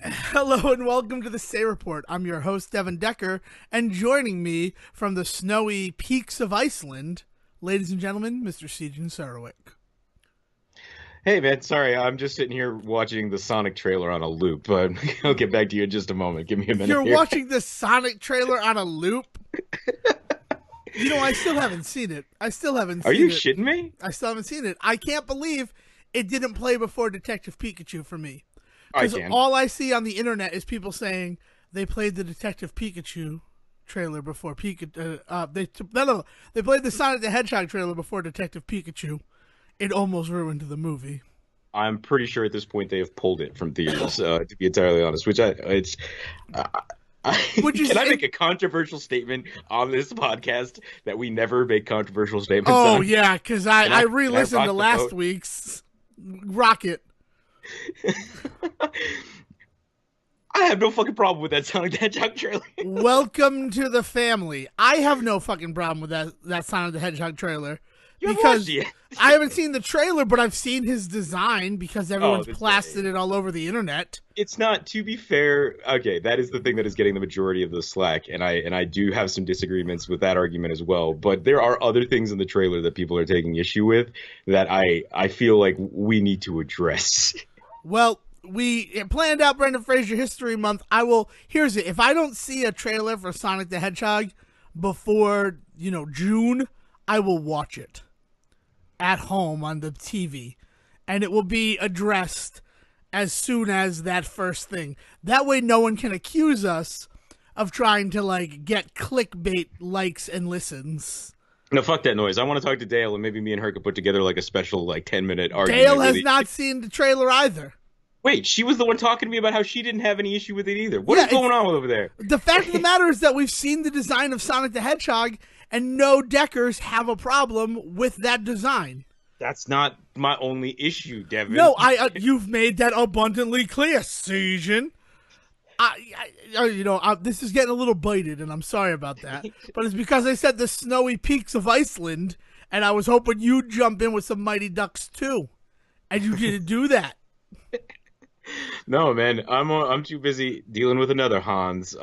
Hello and welcome to the Say Report. I'm your host, Devin Decker, and joining me from the snowy peaks of Iceland, ladies and gentlemen, Mr. Siegen Sarwick. Hey man, sorry, I'm just sitting here watching the Sonic trailer on a loop, but I'll get back to you in just a moment. Give me a minute You're here. watching the Sonic trailer on a loop? You know, I still haven't seen it. Are you shitting me? I still haven't seen it. I can't believe it didn't play before Detective Pikachu for me. I Because can. all I see on the internet is people saying they played the Detective Pikachu trailer before Pikachu. They played the Sonic the Hedgehog trailer before Detective Pikachu. It almost ruined the movie. I'm pretty sure at this point they have pulled it from theaters, to be entirely honest. Which can I make a controversial statement on this podcast that we never make controversial statements Oh, on? yeah, because I re-listened rock to the last boat? week's Rocket. I have no fucking problem with that Sonic the Hedgehog trailer. Welcome to the family. I have no fucking problem with that Sonic the Hedgehog trailer. You haven't Because watched it yet. I haven't seen the trailer, but I've seen his design because everyone's that's plastered it all over the internet. It's not, to be fair. Okay, that is the thing that is getting the majority of the slack, and I do have some disagreements with that argument as well. But there are other things in the trailer that people are taking issue with that I feel like we need to address. Well, we planned out Brendan Fraser History Month. Here's it. If I don't see a trailer for Sonic the Hedgehog before, June, I will watch it at home on the TV. And it will be addressed as soon as that first thing. That way no one can accuse us of trying to, get clickbait likes and listens. No, fuck that noise. I want to talk to Dale, and maybe me and her could put together a special 10-minute argument. Dale has not seen the trailer either. Wait, she was the one talking to me about how she didn't have any issue with it either. What is going on over there? The fact of the matter is that we've seen the design of Sonic the Hedgehog, and no Deckers have a problem with that design. That's not my only issue, Devin. No, you've made that abundantly clear, Siegen. This is getting a little bited, and I'm sorry about that. But it's because I said the snowy peaks of Iceland, and I was hoping you'd jump in with some Mighty Ducks too, and you didn't do that. No, man, I'm too busy dealing with another Hans.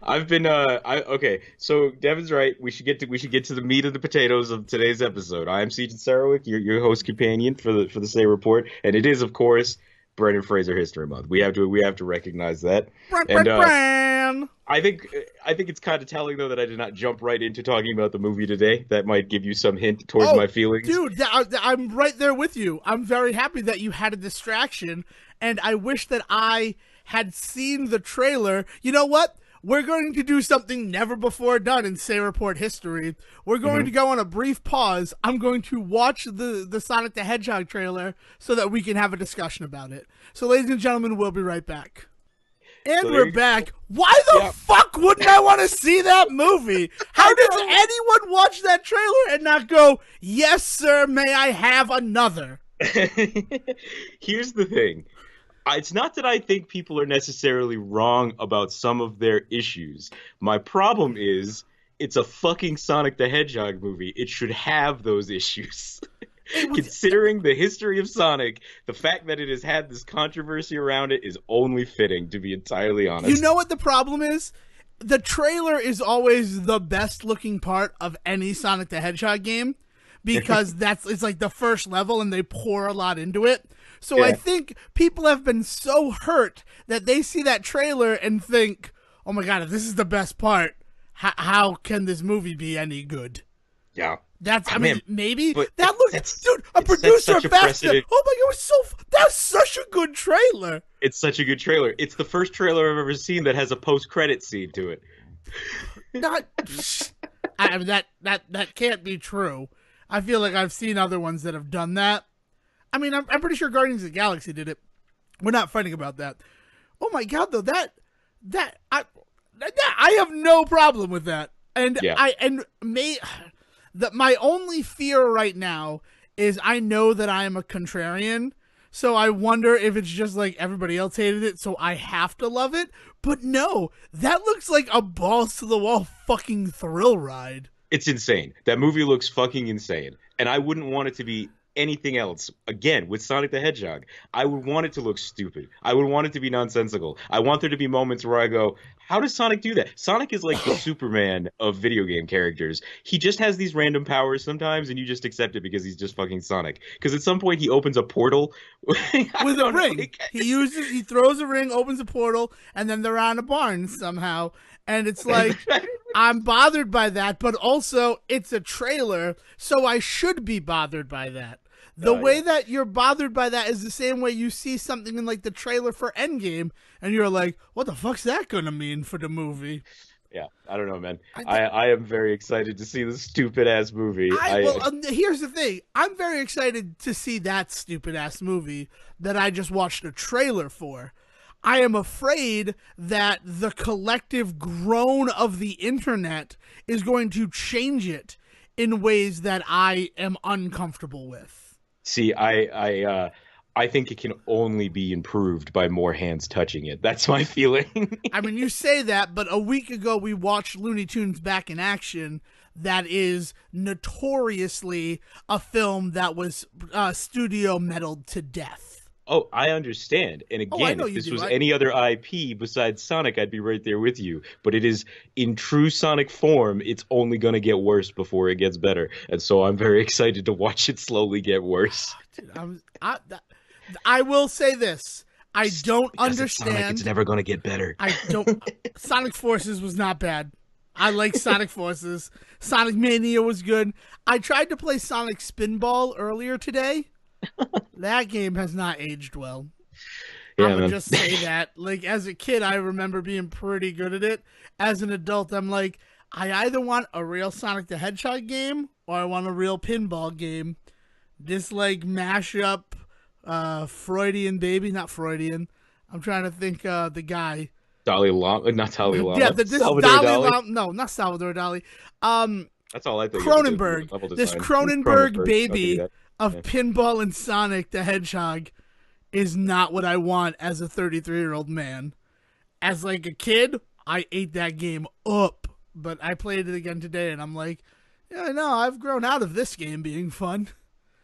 I've been okay. So Devin's right. We should get to the meat of the potatoes of today's episode. I am Siegen Sarwick, your host companion for the Say Report, and it is of course Brendan Fraser History Month. We have to recognize that. I think it's kind of telling though that I did not jump right into talking about the movie today. That might give you some hint towards my feelings. Dude, I'm right there with you. I'm very happy that you had a distraction, and I wish that I had seen the trailer. You know what? We're going to do something never before done in Say Report history. We're going to go on a brief pause. I'm going to watch the Sonic the Hedgehog trailer so that we can have a discussion about it. So, ladies and gentlemen, we'll be right back. And we're back. Why the fuck wouldn't I want to see that movie? How does anyone watch that trailer and not go, yes, sir, may I have another? Here's the thing. It's not that I think people are necessarily wrong about some of their issues. My problem is it's a fucking Sonic the Hedgehog movie. It should have those issues. Considering the history of Sonic, the fact that it has had this controversy around it is only fitting, to be entirely honest. You know what the problem is? The trailer is always the best looking part of any Sonic the Hedgehog game because it's like the first level and they pour a lot into it. So I think people have been so hurt that they see that trailer and think, oh my God, if this is the best part, how can this movie be any good? Yeah. Maybe that looks, dude. A producer fast. Oh my God, that's such a good trailer. It's such a good trailer. It's the first trailer I've ever seen that has a post-credit scene to it. That can't be true. I feel like I've seen other ones that have done that. I mean, I'm pretty sure Guardians of the Galaxy did it. We're not fighting about that. Oh my God, though, I have no problem with that. And my only fear right now is I know that I am a contrarian, so I wonder if it's just like everybody else hated it, so I have to love it. But no, that looks like a balls to the wall fucking thrill ride. It's insane. That movie looks fucking insane. And I wouldn't want it to be anything else, again, with Sonic the Hedgehog, I would want it to look stupid. I would want it to be nonsensical. I want there to be moments where I go, how does Sonic do that? Sonic is like the Superman of video game characters. He just has these random powers sometimes, and you just accept it because he's just fucking Sonic. Because at some point he opens a portal with a ring. He throws a ring, opens a portal, and then they're on a barn somehow. And it's like, I'm bothered by that, but also it's a trailer, so I should be bothered by that. The way that you're bothered by that is the same way you see something in like the trailer for Endgame, and you're like, what the fuck's that gonna mean for the movie? Yeah, I don't know, man. I am very excited to see this stupid ass movie. Here's the thing. I'm very excited to see that stupid ass movie that I just watched a trailer for. I am afraid that the collective groan of the internet is going to change it in ways that I am uncomfortable with. See, I think it can only be improved by more hands touching it. That's my feeling. I mean, you say that, but a week ago we watched Looney Tunes Back in Action. That is notoriously a film that was studio meddled to death. Oh, I understand. And again, if this was any other IP besides Sonic, I'd be right there with you. But it is in true Sonic form. It's only going to get worse before it gets better. And so I'm very excited to watch it slowly get worse. Dude, I will say this. I don't understand. Sonic, it's never going to get better. Sonic Forces was not bad. I like Sonic Forces. Sonic Mania was good. I tried to play Sonic Spinball earlier today. That game has not aged well. Yeah, I'm gonna just say that. Like, as a kid, I remember being pretty good at it. As an adult, I'm like, I either want a real Sonic the Hedgehog game or I want a real pinball game. This like mashup, Freudian baby, not Freudian. I'm trying to think the guy. Dalai Lama, not Dalai Lama. Yeah, this Dalai Lama. No, not Salvador Dali. That's all I think. Cronenberg. This Cronenberg baby of pinball and Sonic the Hedgehog is not what I want as a 33-year-old man. As like a kid, I ate that game up, but I played it again today and I'm like, yeah, no, I've grown out of this game being fun.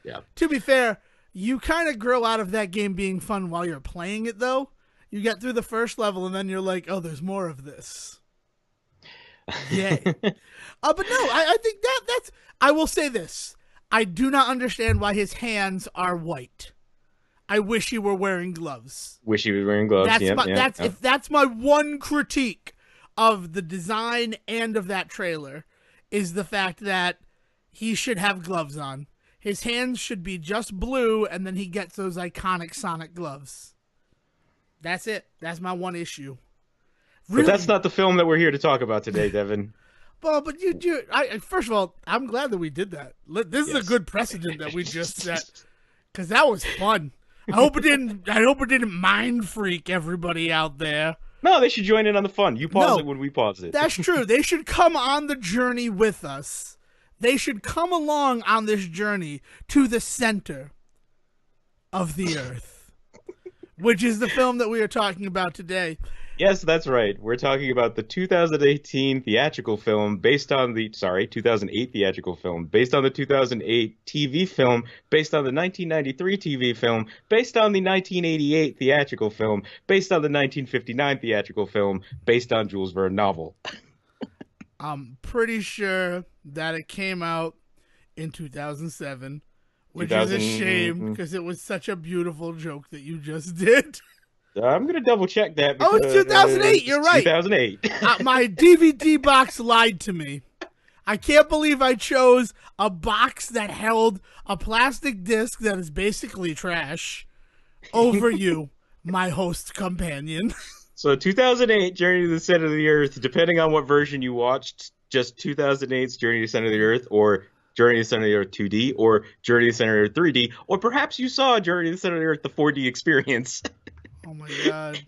Yeah. To be fair, you kind of grow out of that game being fun while you're playing it though. You get through the first level and then you're like, oh, there's more of this. Yay. But no, I think that's, I will say this. I do not understand why his hands are white. I wish he were wearing gloves. Wish he was wearing gloves. That's my one critique of the design and of that trailer is the fact that he should have gloves on. His hands should be just blue, and then he gets those iconic Sonic gloves. That's it. That's my one issue. Really? But that's not the film that we're here to talk about today, Devin. Well, but first of all, I'm glad that we did that. This is a good precedent that we just set, because that was fun. I hope it didn't mind freak everybody out there. No, they should join in on the fun. You pause it when we pause it. That's true. They should come on the journey with us. They should come along on this journey to the center of the earth, which is the film that we are talking about today. Yes, that's right. We're talking about the 2018 theatrical film based on the 2008 theatrical film based on the 2008 TV film based on the 1993 TV film based on the 1988 theatrical film based on the 1959 theatrical film based on Jules Verne novel. I'm pretty sure that it came out in 2007, which is a shame because it was such a beautiful joke that you just did. I'm going to double check that. Oh, it's 2008. You're right. 2008. My DVD box lied to me. I can't believe I chose a box that held a plastic disc that is basically trash over you, my host companion. So 2008, Journey to the Center of the Earth, depending on what version you watched, just 2008's Journey to the Center of the Earth, or Journey to the Center of the Earth 2D, or Journey to the Center of the Earth 3D, or perhaps you saw Journey to the Center of the Earth, the 4D experience. Oh my god.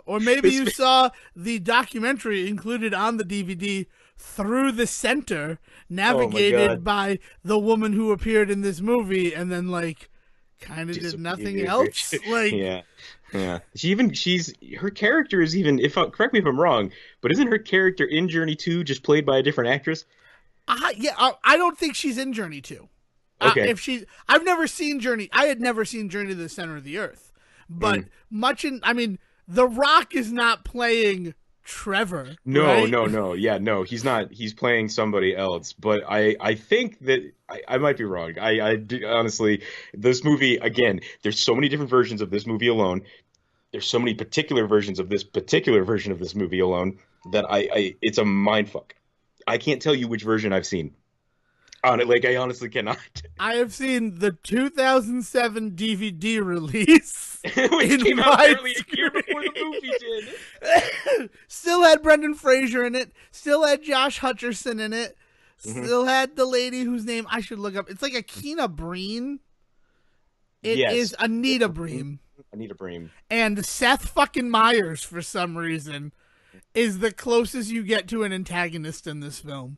Or maybe you saw the documentary included on the DVD, Through the Center, navigated by the woman who appeared in this movie and then like kind of did nothing else. Like yeah. Her character is even, correct me if I'm wrong, but isn't her character in Journey 2 just played by a different actress? Yeah, I don't think she's in Journey 2. Okay. If she, I've never seen Journey. I had never seen Journey to the Center of the Earth, but I mean, The Rock is not playing Trevor, No, right? no, no. Yeah, no, he's not. He's playing somebody else. But I think that I might be wrong. Honestly, this movie, again, there's so many different versions of this movie alone. There's so many particular versions of this particular version of this movie alone that it's a mind fuck. I can't tell you which version I've seen. On it, like I honestly cannot. I have seen the 2007 DVD release Which in came out barely a year widescreen. before the movie did. Still had Brendan Fraser in it. Still had Josh Hutcherson in it. Hmm. Still had the lady whose name I should look up. It's like Akina Breen. It Yes. is Anita Breen. Anita Breen. And Seth fucking Meyers, for some reason, is the closest you get to an antagonist in this film.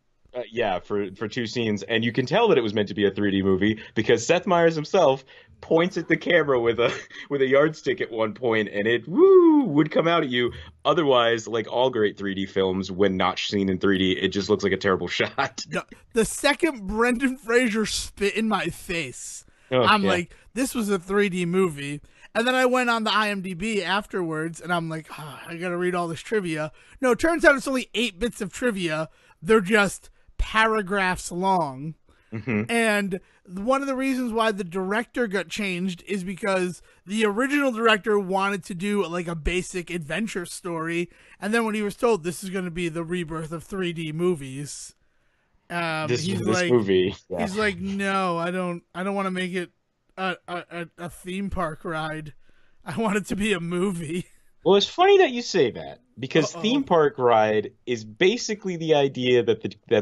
Yeah, for two scenes, and you can tell that it was meant to be a 3D movie because Seth Meyers himself points at the camera with a yardstick at one point, and it would come out at you. Otherwise, like all great 3D films, when not seen in 3D, it just looks like a terrible shot. No, the second Brendan Fraser spit in my face, Oh, I'm yeah. like, this was a 3D movie. And then I went on the IMDb afterwards, and I'm like, I gotta read all this trivia. No, it turns out it's only 8 bits of trivia. They're just paragraphs long. And one of the reasons why the director got changed is because the original director wanted to do like a basic adventure story, and then when he was told this is going to be the rebirth of 3D movies, This he's this like, movie. Yeah. he's like, no, I don't want to make it a theme park ride. I want it to be a movie. Well, it's funny that you say that because Uh-oh. theme park ride is basically the idea that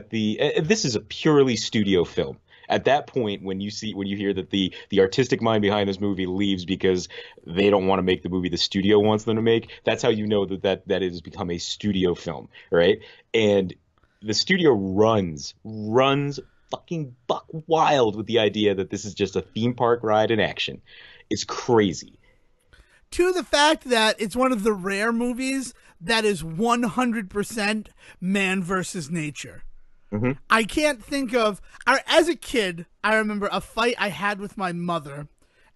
this is a purely studio film. At that point, when you hear that the artistic mind behind this movie leaves because they don't want to make the movie the studio wants them to make, that's how you know that it has become a studio film, right? And the studio runs fucking buck wild with the idea that this is just a theme park ride in action. It's crazy. To the fact that it's one of the rare movies that is 100% man versus nature. I can't think of, as a kid, I remember a fight I had with my mother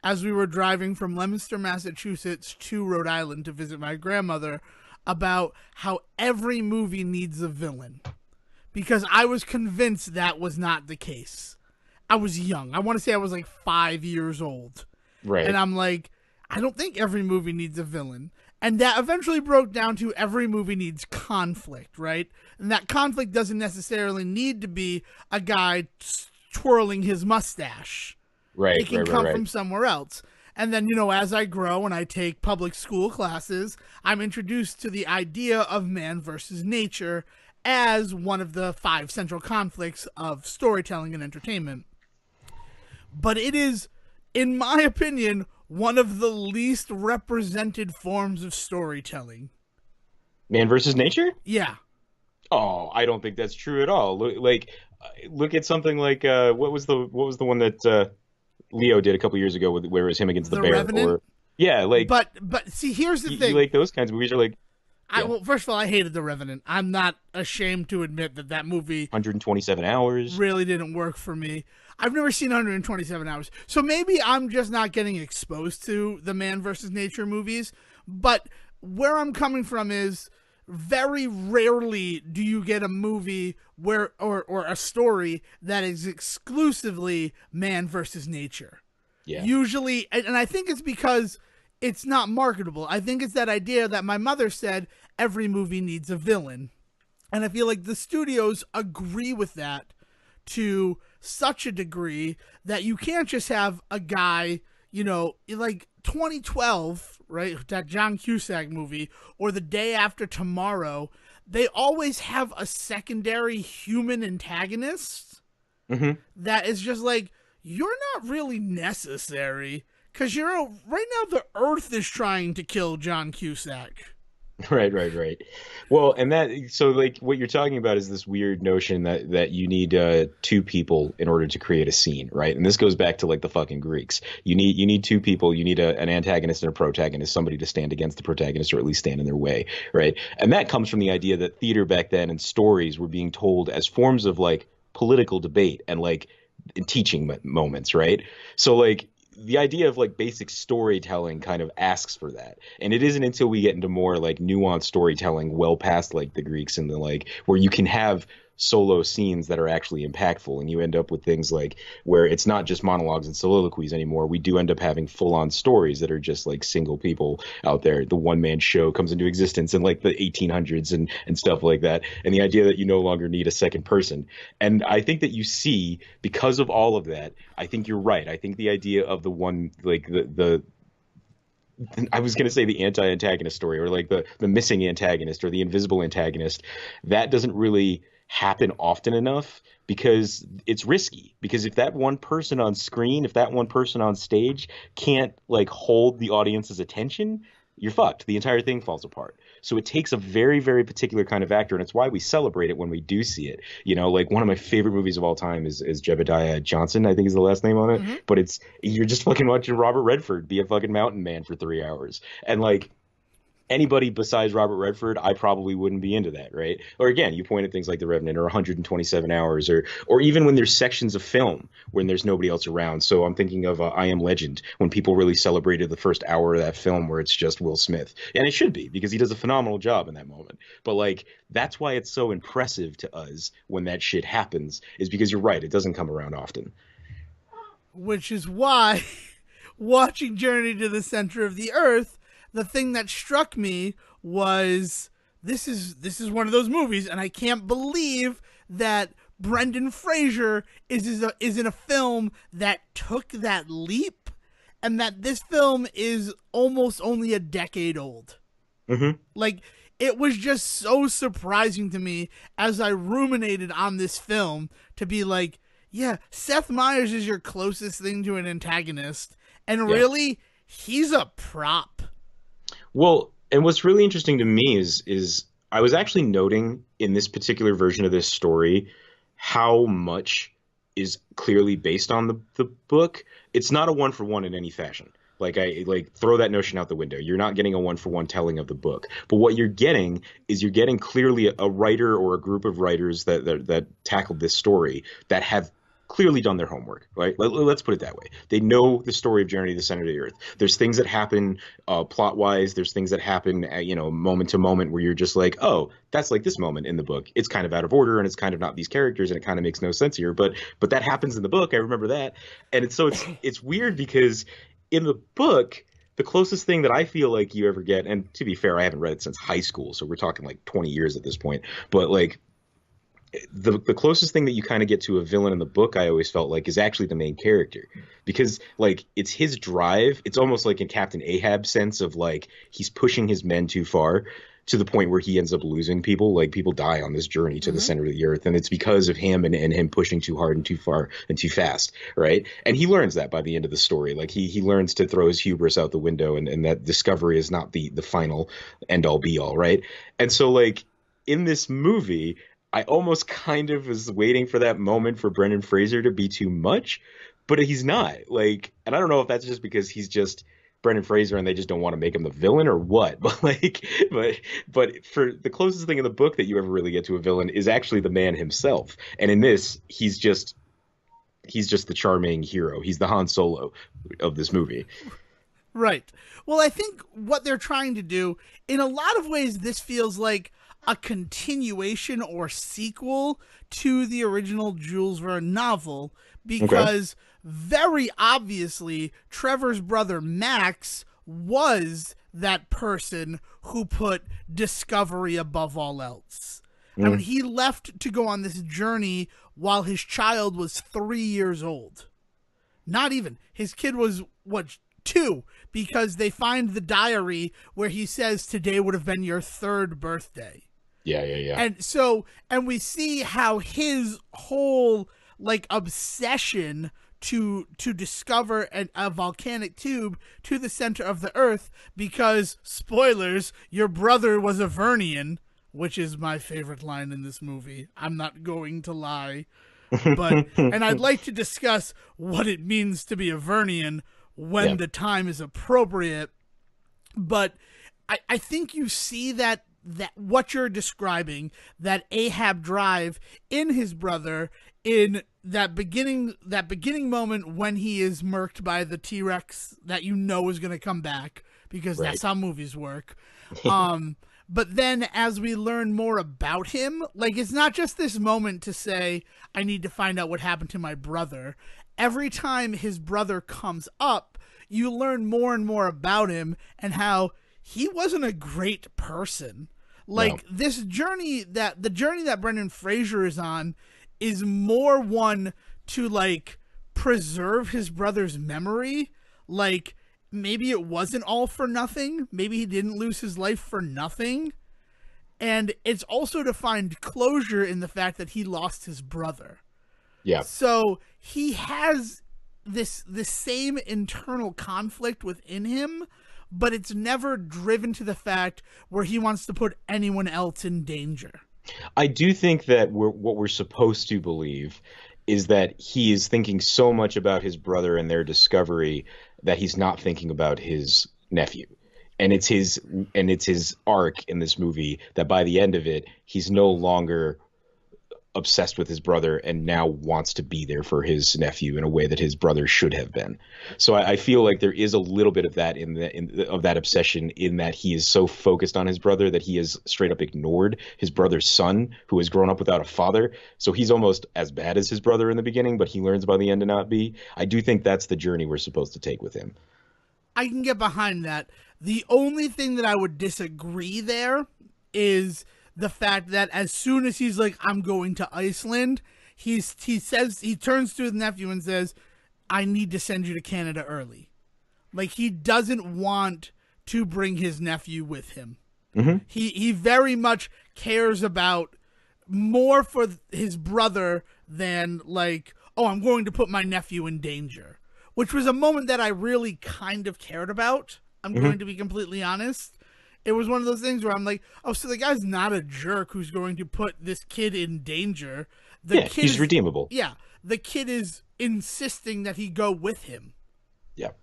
as we were driving from Leominster, Massachusetts to Rhode Island to visit my grandmother about how every movie needs a villain. Because I was convinced that was not the case. I was young. I want to say I was like 5 years old. Right. And I'm like, I don't think every movie needs a villain. And that eventually broke down to every movie needs conflict, right? And that conflict doesn't necessarily need to be a guy twirling his mustache. Right, It can come from somewhere else. And then, as I grow and I take public school classes, I'm introduced to the idea of man versus nature as one of the 5 central conflicts of storytelling and entertainment. But it is, in my opinion, one of the least represented forms of storytelling. Man versus nature? Yeah. Oh, I don't think that's true at all. Look at something like what was the one that Leo did a couple years ago where it was him against the bear? Revenant? Or yeah, like But see, here's the thing. you like those kinds of movies are like Well, first of all, I hated The Revenant. I'm not ashamed to admit that movie 127 hours. really didn't work for me. I've never seen 127 hours. So maybe I'm just not getting exposed to the man versus nature movies. But where I'm coming from is very rarely do you get a movie where or a story that is exclusively man versus nature. Yeah. Usually, and I think it's because it's not marketable. I think it's that idea that my mother said every movie needs a villain. And I feel like the studios agree with that to such a degree that you can't just have a guy, like 2012, right? That John Cusack movie, or The Day After Tomorrow. They always have a secondary human antagonist that is just like, you're not really necessary. Because, right now the Earth is trying to kill John Cusack. Right. Well, and so like what you're talking about is this weird notion that you need 2 people in order to create a scene, right? And this goes back to like the fucking Greeks. You need 2 people. You need an antagonist and a protagonist, somebody to stand against the protagonist or at least stand in their way, right? And that comes from the idea that theater back then and stories were being told as forms of like political debate and like teaching moments, right? So like the idea of like basic storytelling kind of asks for that. And it isn't until we get into more like nuanced storytelling well past like the Greeks and the like where you can have solo scenes that are actually impactful, and you end up with things like where it's not just monologues and soliloquies anymore. We do end up having full on stories that are just like single people out there. The one man show comes into existence in like the 1800s and stuff like that. And the idea that you no longer need a second person. And I think that you see, because of all of that, I think you're right. I think the idea of the one, like the I was going to say the anti-antagonist story, or like the missing antagonist or the invisible antagonist, that doesn't really happen often enough because it's risky. Because if that one person on screen, if that one person on stage can't like hold the audience's attention, you're fucked. The entire thing falls apart. So it takes a very, very particular kind of actor, and it's why we celebrate it when we do see it. You know, like one of my favorite movies of all time is Jebediah Johnson, I think is the last name on it. Mm-hmm. But it's you're just fucking watching Robert Redford be a fucking mountain man for 3 hours, and like anybody besides Robert Redford, I probably wouldn't be into that, right? Or again, you point at things like The Revenant or 127 Hours, or even when there's sections of film when there's nobody else around. So I'm thinking of I Am Legend, when people really celebrated the first hour of that film where it's just Will Smith. And it should be, because he does a phenomenal job in that moment. But like, that's why it's so impressive to us when that shit happens, is because you're right, it doesn't come around often. Which is why watching Journey to the Center of the Earth, the thing that struck me was this is one of those movies, and I can't believe that Brendan Fraser is in a film that took that leap, and that this film is almost only a decade old. Mm-hmm. Like, it was just so surprising to me as I ruminated on this film to be like, yeah, Seth Meyers is your closest thing to an antagonist, and Yeah. really, he's a prop. Well, and what's really interesting to me is I was actually noting in this particular version of this story how much is clearly based on the book. It's not a one for one in any fashion. Like I like throw that notion out the window. You're not getting a one for one telling of the book. But what you're getting is you're getting clearly a writer or a group of writers that tackled this story that have clearly done their homework, right? Let's put it that way. They know the story of Journey to the Center of the Earth. There's things that happen plot wise. There's things that happen, moment to moment where you're just like, oh, that's like this moment in the book. It's kind of out of order and it's kind of not these characters and it kind of makes no sense here. But that happens in the book. I remember that, and it's weird because in the book, the closest thing that I feel like you ever get, and to be fair, I haven't read it since high school, so we're talking like 20 years at this point, but like the closest thing that you kind of get to a villain in the book, I always felt like, is actually the main character, because like it's his drive. It's almost like in Captain Ahab sense of like he's pushing his men too far to the point where he ends up losing people. Like people die on this journey to the center of the earth, and it's because of him and him pushing too hard and too far and too fast, right? And he learns that by the end of the story. Like he learns to throw his hubris out the window, and that discovery is not the final end all be all, right? And so like in this movie, I almost kind of was waiting for that moment for Brendan Fraser to be too much, but he's not. Like, and I don't know if that's just because he's just Brendan Fraser and they just don't want to make him the villain or what. But like, but for the closest thing in the book that you ever really get to a villain is actually the man himself. And in this, he's just the charming hero. He's the Han Solo of this movie. Right. Well, I think what they're trying to do, in a lot of ways, this feels like a continuation or sequel to the original Jules Verne novel, because very obviously Trevor's brother Max was that person who put discovery above all else. I mean, he left to go on this journey while his child was 3 years old. Not even. His kid was, what, 2, because they find the diary where he says today would have been your 3rd birthday. Yeah. And we see how his whole like obsession to discover a volcanic tube to the center of the earth, because spoilers, your brother was a Verneian, which is my favorite line in this movie. I'm not going to lie. But and I'd like to discuss what it means to be a Verneian when the time is appropriate. But I think you see that that what you're describing, that Ahab drive in his brother in that beginning moment when he is murked by the T-Rex that you know is going to come back because Right. that's how movies work. But then as we learn more about him, like, it's not just this moment to say, I need to find out what happened to my brother. Every time his brother comes up, you learn more and more about him and how he wasn't a great person. Like, No. the journey that Brendan Fraser is on is more one to, like, preserve his brother's memory. Like, maybe it wasn't all for nothing. Maybe he didn't lose his life for nothing. And it's also to find closure in the fact that he lost his brother. Yeah. So he has this same internal conflict within him, but it's never driven to the fact where he wants to put anyone else in danger. I do think that what we're supposed to believe is that he is thinking so much about his brother and their discovery that he's not thinking about his nephew. And it's his arc in this movie that by the end of it, he's no longer obsessed with his brother and now wants to be there for his nephew in a way that his brother should have been. So I feel like there is a little bit of that of that obsession in that he is so focused on his brother that he has straight up ignored his brother's son who has grown up without a father. So he's almost as bad as his brother in the beginning, but he learns by the end to not be. I do think that's the journey we're supposed to take with him. I can get behind that. The only thing that I would disagree there is the fact that as soon as he's like, I'm going to Iceland, he turns to his nephew and says, I need to send you to Canada early. Like, he doesn't want to bring his nephew with him. Mm-hmm. He very much cares about more for his brother than, like, oh, I'm going to put my nephew in danger, which was a moment that I really kind of cared about. I'm going to be completely honest. It was one of those things where I'm like, oh, so the guy's not a jerk who's going to put this kid in danger. He's redeemable. Yeah, the kid is insisting that he go with him. Yeah.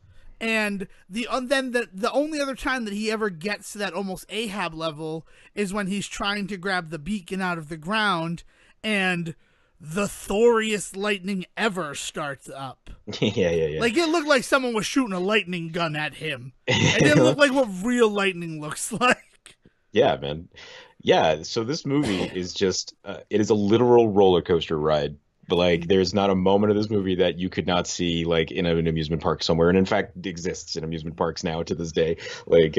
And the only other time that he ever gets to that almost Ahab level is when he's trying to grab the beacon out of the ground and the thoriest lightning ever starts up. Yeah. Like, it looked like someone was shooting a lightning gun at him. It didn't look like what real lightning looks like. Yeah, man. Yeah, so this movie is just, it is a literal roller coaster ride. But, like, there's not a moment of this movie that you could not see, like, in an amusement park somewhere. And, in fact, it exists in amusement parks now to this day. Like,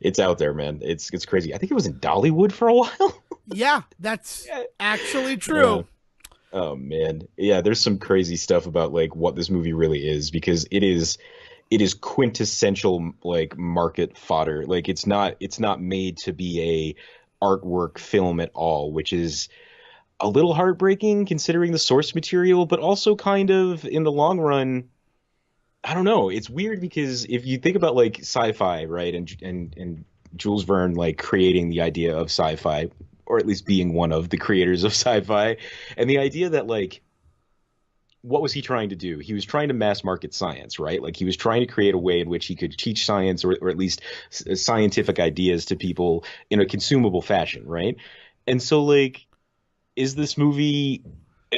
it's out there, man. It's crazy. I think it was in Dollywood for a while. Yeah, that's actually true. Oh man. Yeah, there's some crazy stuff about like what this movie really is because it is quintessential like market fodder. Like it's not made to be a artwork film at all, which is a little heartbreaking considering the source material, but also kind of in the long run, I don't know. It's weird because if you think about like sci-fi, right? And Jules Verne like creating the idea of sci-fi, or at least being one of the creators of sci-fi. And the idea that, like, what was he trying to do? He was trying to mass market science, right? Like, he was trying to create a way in which he could teach science or at least scientific ideas to people in a consumable fashion, right? And so, like, is this movie...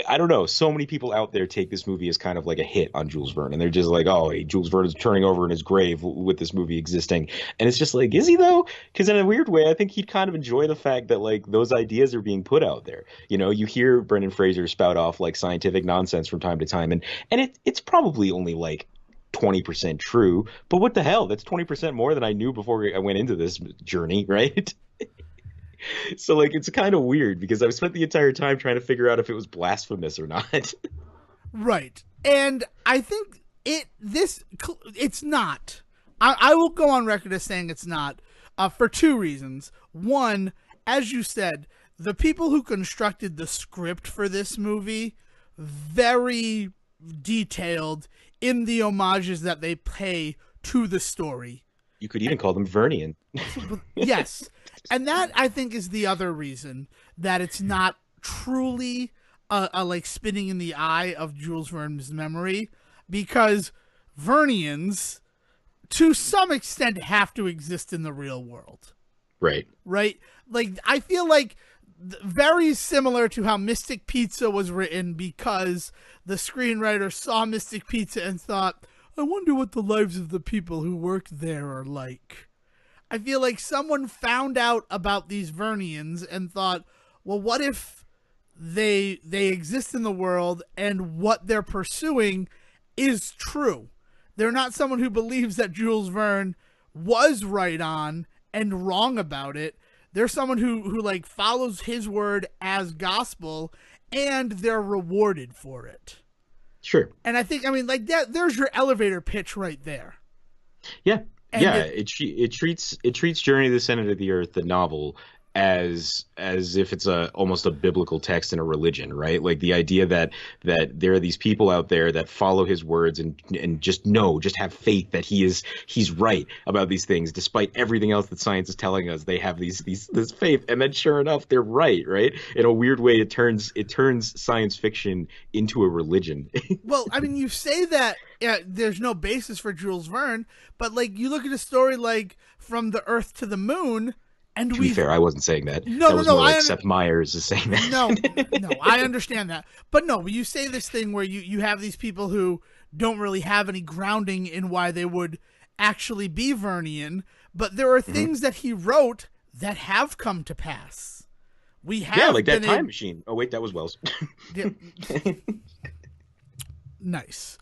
I don't know. So many people out there take this movie as kind of like a hit on Jules Verne. And they're just like, oh, hey, Jules Verne is turning over in his grave with this movie existing. And it's just like, is he though? Because in a weird way, I think he'd kind of enjoy the fact that like those ideas are being put out there. You know, you hear Brendan Fraser spout off like scientific nonsense from time to time. And it's probably only like 20% true. But what the hell? That's 20% more than I knew before I went into this journey, right? So, like, it's kind of weird because I've spent the entire time trying to figure out if it was blasphemous or not. Right. And I think it's not. I will go on record as saying it's not for two reasons. One, as you said, the people who constructed the script for this movie, very detailed in the homages that they pay to the story. You could even call them Verneian. Yes. And that, I think, is the other reason that it's not truly a like spinning in the eye of Jules Verne's memory, because Verneians, to some extent, have to exist in the real world. Right. right? Like, I feel like very similar to how Mystic Pizza was written, because the screenwriter saw Mystic Pizza and thought, I wonder what the lives of the people who work there are like. I feel like someone found out about these Verneians and thought, well, what if they exist in the world and what they're pursuing is true? They're not someone who believes that Jules Verne was right on and wrong about it. They're someone who like follows his word as gospel, and they're rewarded for it. Sure. And I think, I mean, like, that, there's your elevator pitch right there. Yeah. And Yeah, it treats Journey to the Center of the Earth, the novel, as if it's almost a biblical text in a religion, right? Like the idea that there are these people out there that follow his words and just have faith that he's right about these things, despite everything else that science is telling us. They have this faith, and then sure enough, they're right? In a weird way, it turns science fiction into a religion. Well, I mean, you say that there's no basis for Jules Verne, but like you look at a story like From the Earth to the Moon. And to be fair, I wasn't saying that. No, that was more like Seth Meyers is saying that. No, I understand that. But no, you say this thing where you have these people who don't really have any grounding in why they would actually be Verneian, but there are things that he wrote that have come to pass. We have like that time machine. Oh wait, that was Wells. Yeah. Nice.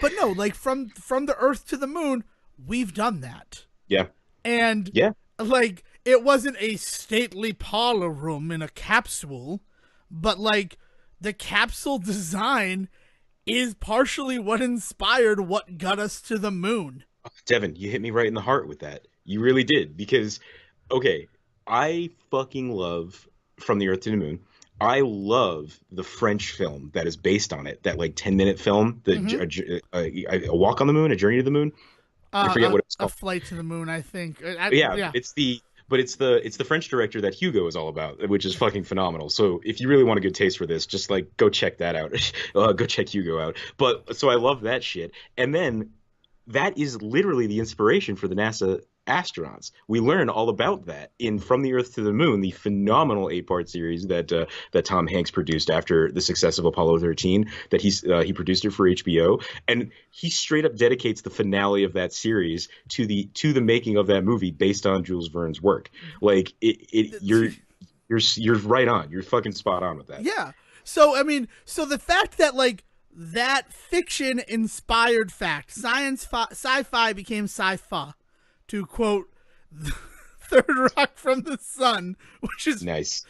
But no, like from the Earth to the Moon, we've done that. Yeah. And like, it wasn't a stately parlor room in a capsule, but like the capsule design is partially what inspired what got us to the moon. Devin, you hit me right in the heart with that. You really did. Because, okay, I fucking love From the Earth to the Moon. I love the French film that is based on it, that like 10-minute film, A Walk on the Moon, A Journey to the Moon. I forget what it's called. A Flight to the Moon, I think. It's the French director that Hugo is all about, which is fucking phenomenal. So if you really want a good taste for this, just like go check that out. Go check Hugo out. But so I love that shit. And then that is literally the inspiration for the NASA astronauts. We learn all about that in From the Earth to the Moon, the phenomenal 8-part series that Tom Hanks produced after the success of Apollo 13. That he produced it for HBO, and he straight up dedicates the finale of that series to the making of that movie based on Jules Verne's work. Like you're right on. You're fucking spot on with that. Yeah. So I mean, so the fact that like that fiction inspired fact, sci-fi became sci-fi. To quote Third Rock from the Sun, which is nice.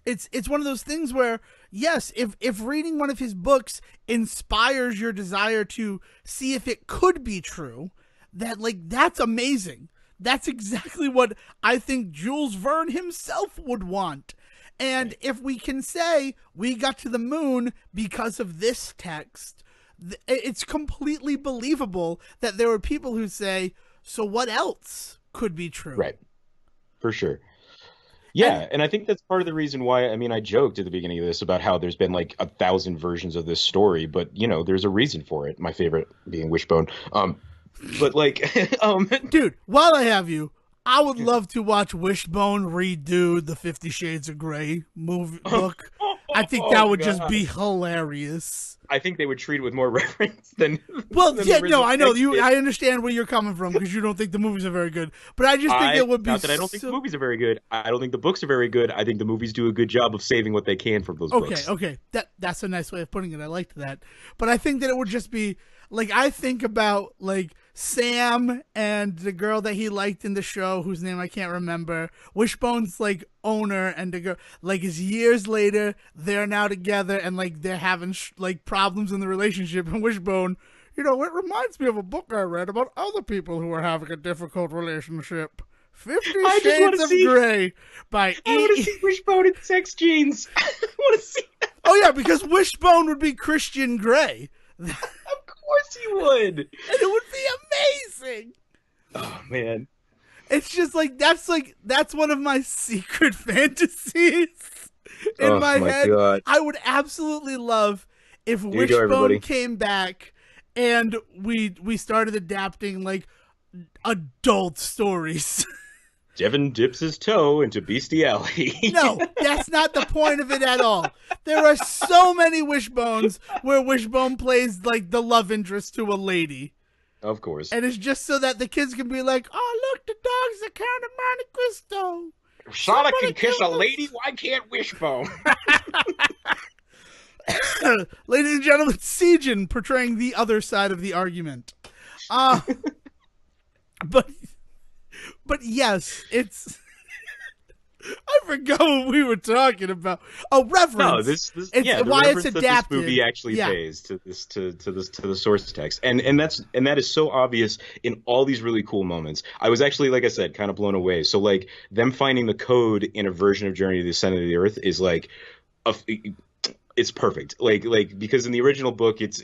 It's one of those things where, yes, if reading one of his books inspires your desire to see if it could be true, that's amazing. That's exactly what I think Jules Verne himself would want. And if we can say we got to the moon because of this text, it's completely believable that there were people who say, so what else could be true? Right. For sure. Yeah, and I think that's part of the reason why, I mean, I joked at the beginning of this about how there's been like 1,000 versions of this story, but there's a reason for it. My favorite being Wishbone. But like, dude, while I have you, I would love to watch Wishbone redo the 50 Shades of Grey book. I think that would just be hilarious. I think they would treat it with more reverence than. Well, yeah, no, I know you. I understand where you're coming from because you don't think the movies are very good. But I just think it would be. Not that I don't think the movies are very good. I don't think the books are very good. I think the movies do a good job of saving what they can from those books. Okay. That's a nice way of putting it. I liked that. But I think that it would just be like, I think about like Sam and the girl that he liked in the show, whose name I can't remember. Wishbone's like owner, and the girl, like, is years later they're now together and like they're having like problems in the relationship. And Wishbone, it reminds me of a book I read about other people who are having a difficult relationship. 50 Shades of Grey by I want to see Wishbone in sex jeans. I want to see that. Oh yeah, because Wishbone would be Christian Grey. Of course he would. And it would be amazing. Oh man. It's just like that's one of my secret fantasies in my head. God. I would absolutely love if Wishbone came back and we started adapting like adult stories. Devin dips his toe into bestiality. No, that's not the point of it at all. There are so many Wishbones where Wishbone plays like the love interest to a lady. Of course. And it's just so that the kids can be like, oh, look, the dog's the Count of Monte Cristo. If Sonic can kiss a lady, why can't Wishbone? Ladies and gentlemen, Sejin portraying the other side of the argument. But yes, it's... I forgot what we were talking about. Oh, reference. No, this it's why it's adapted. That this movie actually pays to the source text, and that is so obvious in all these really cool moments. I was actually, like I said, kind of blown away. So like them finding the code in a version of Journey to the Center of the Earth is like, it's perfect. Like because in the original book, it's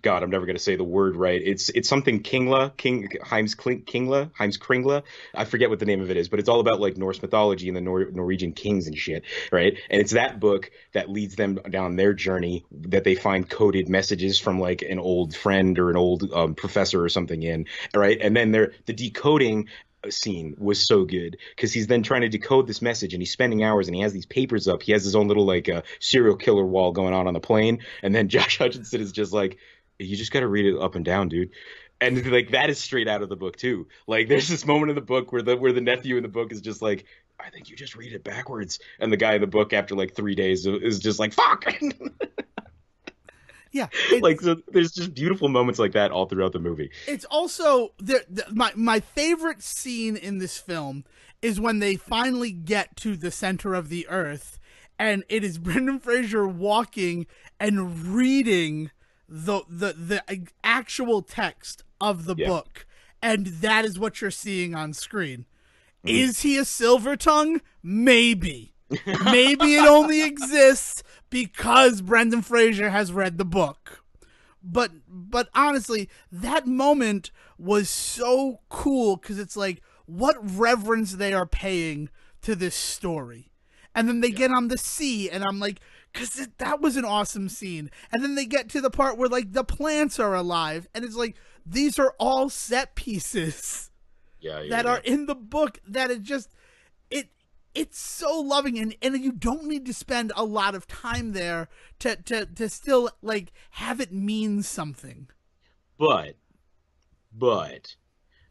God, I'm never going to say the word right. It's something Heims Kringla. I forget what the name of it is, but it's all about like Norse mythology and the Norwegian kings and shit, right? And it's that book that leads them down their journey, that they find coded messages from like an old friend or an old professor or something in, right? And then the decoding scene was so good because he's then trying to decode this message and he's spending hours and he has these papers up. He has his own little like serial killer wall going on the plane, and then Josh Hutcherson is just like, you just got to read it up and down, dude. And like that is straight out of the book too. Like there's this moment in the book where the nephew in the book is just like, I think you just read it backwards, and the guy in the book after like 3 days is just like, fuck. Yeah, like so there's just beautiful moments like that all throughout the movie. It's also my favorite scene in this film is when they finally get to the center of the earth, and it is Brendan Fraser walking and reading the actual text of the book, and that is what you're seeing on screen. Mm-hmm. Is he a silver tongue? Maybe. Maybe it only exists because Brendan Fraser has read the book. But honestly, that moment was so cool because it's like what reverence they are paying to this story. And then they get on the sea, and I'm like, because that was an awesome scene. And then they get to the part where like the plants are alive, and it's like these are all set pieces that are in the book. That it just it's so loving, and you don't need to spend a lot of time there to still like have it mean something. But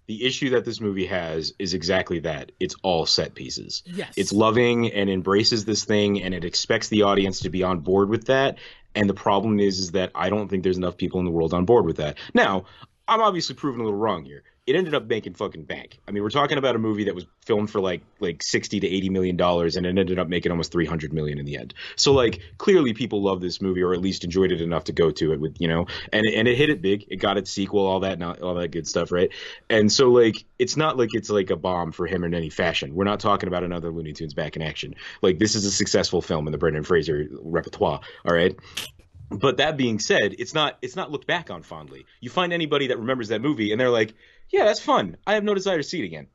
the issue that this movie has is exactly that. It's all set pieces. Yes. It's loving and embraces this thing, and it expects the audience to be on board with that. And the problem is that I don't think there's enough people in the world on board with that. Now, I'm obviously proven a little wrong here. It ended up making fucking bank. I mean, we're talking about a movie that was filmed for like $60 to $80 million, and it ended up making almost $300 million in the end. So like clearly people love this movie, or at least enjoyed it enough to go to it with, and it hit it big. It got its sequel, all that good stuff, right? And so like it's not like it's like a bomb for him in any fashion. We're not talking about another Looney Tunes back in action. Like this is a successful film in the Brendan Fraser repertoire, all right? But that being said, it's not looked back on fondly. You find anybody that remembers that movie and they're like, yeah, that's fun. I have no desire to see it again.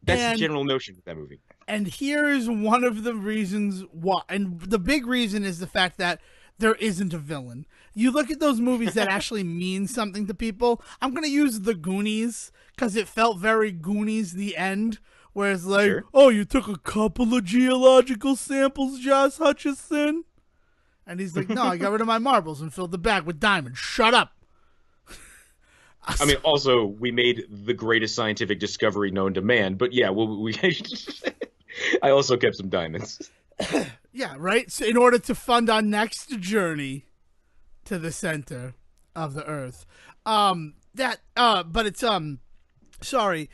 That's the general notion with that movie. And here's one of the reasons why. And the big reason is the fact that there isn't a villain. You look at those movies that actually mean something to people. I'm going to use The Goonies because it felt very Goonies the end. Where it's like, oh, you took a couple of geological samples, Josh Hutcherson? And he's like, no, I got rid of my marbles and filled the bag with diamonds. Shut up. I mean, also, we made the greatest scientific discovery known to man. But yeah, we I also kept some diamonds. Yeah, right? So in order to fund our next journey to the center of the earth. But it's, sorry.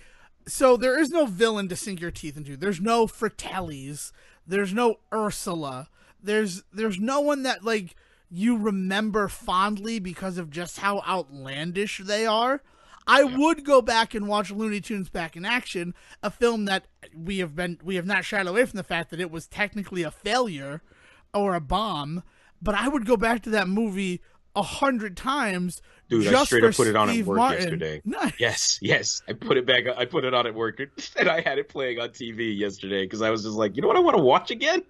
So there is no villain to sink your teeth into. There's no Fratellis. There's no Ursula. There's no one that like you remember fondly because of just how outlandish they are. I would go back and watch Looney Tunes Back in Action, a film that we have not shied away from the fact that it was technically a failure or a bomb, but I would go back to that movie 100 times. Dude, just I straight up put it on at work Martin. Yesterday. Nice. Yes. I put it on at work, and I had it playing on TV yesterday because I was just like, you know what I want to watch again?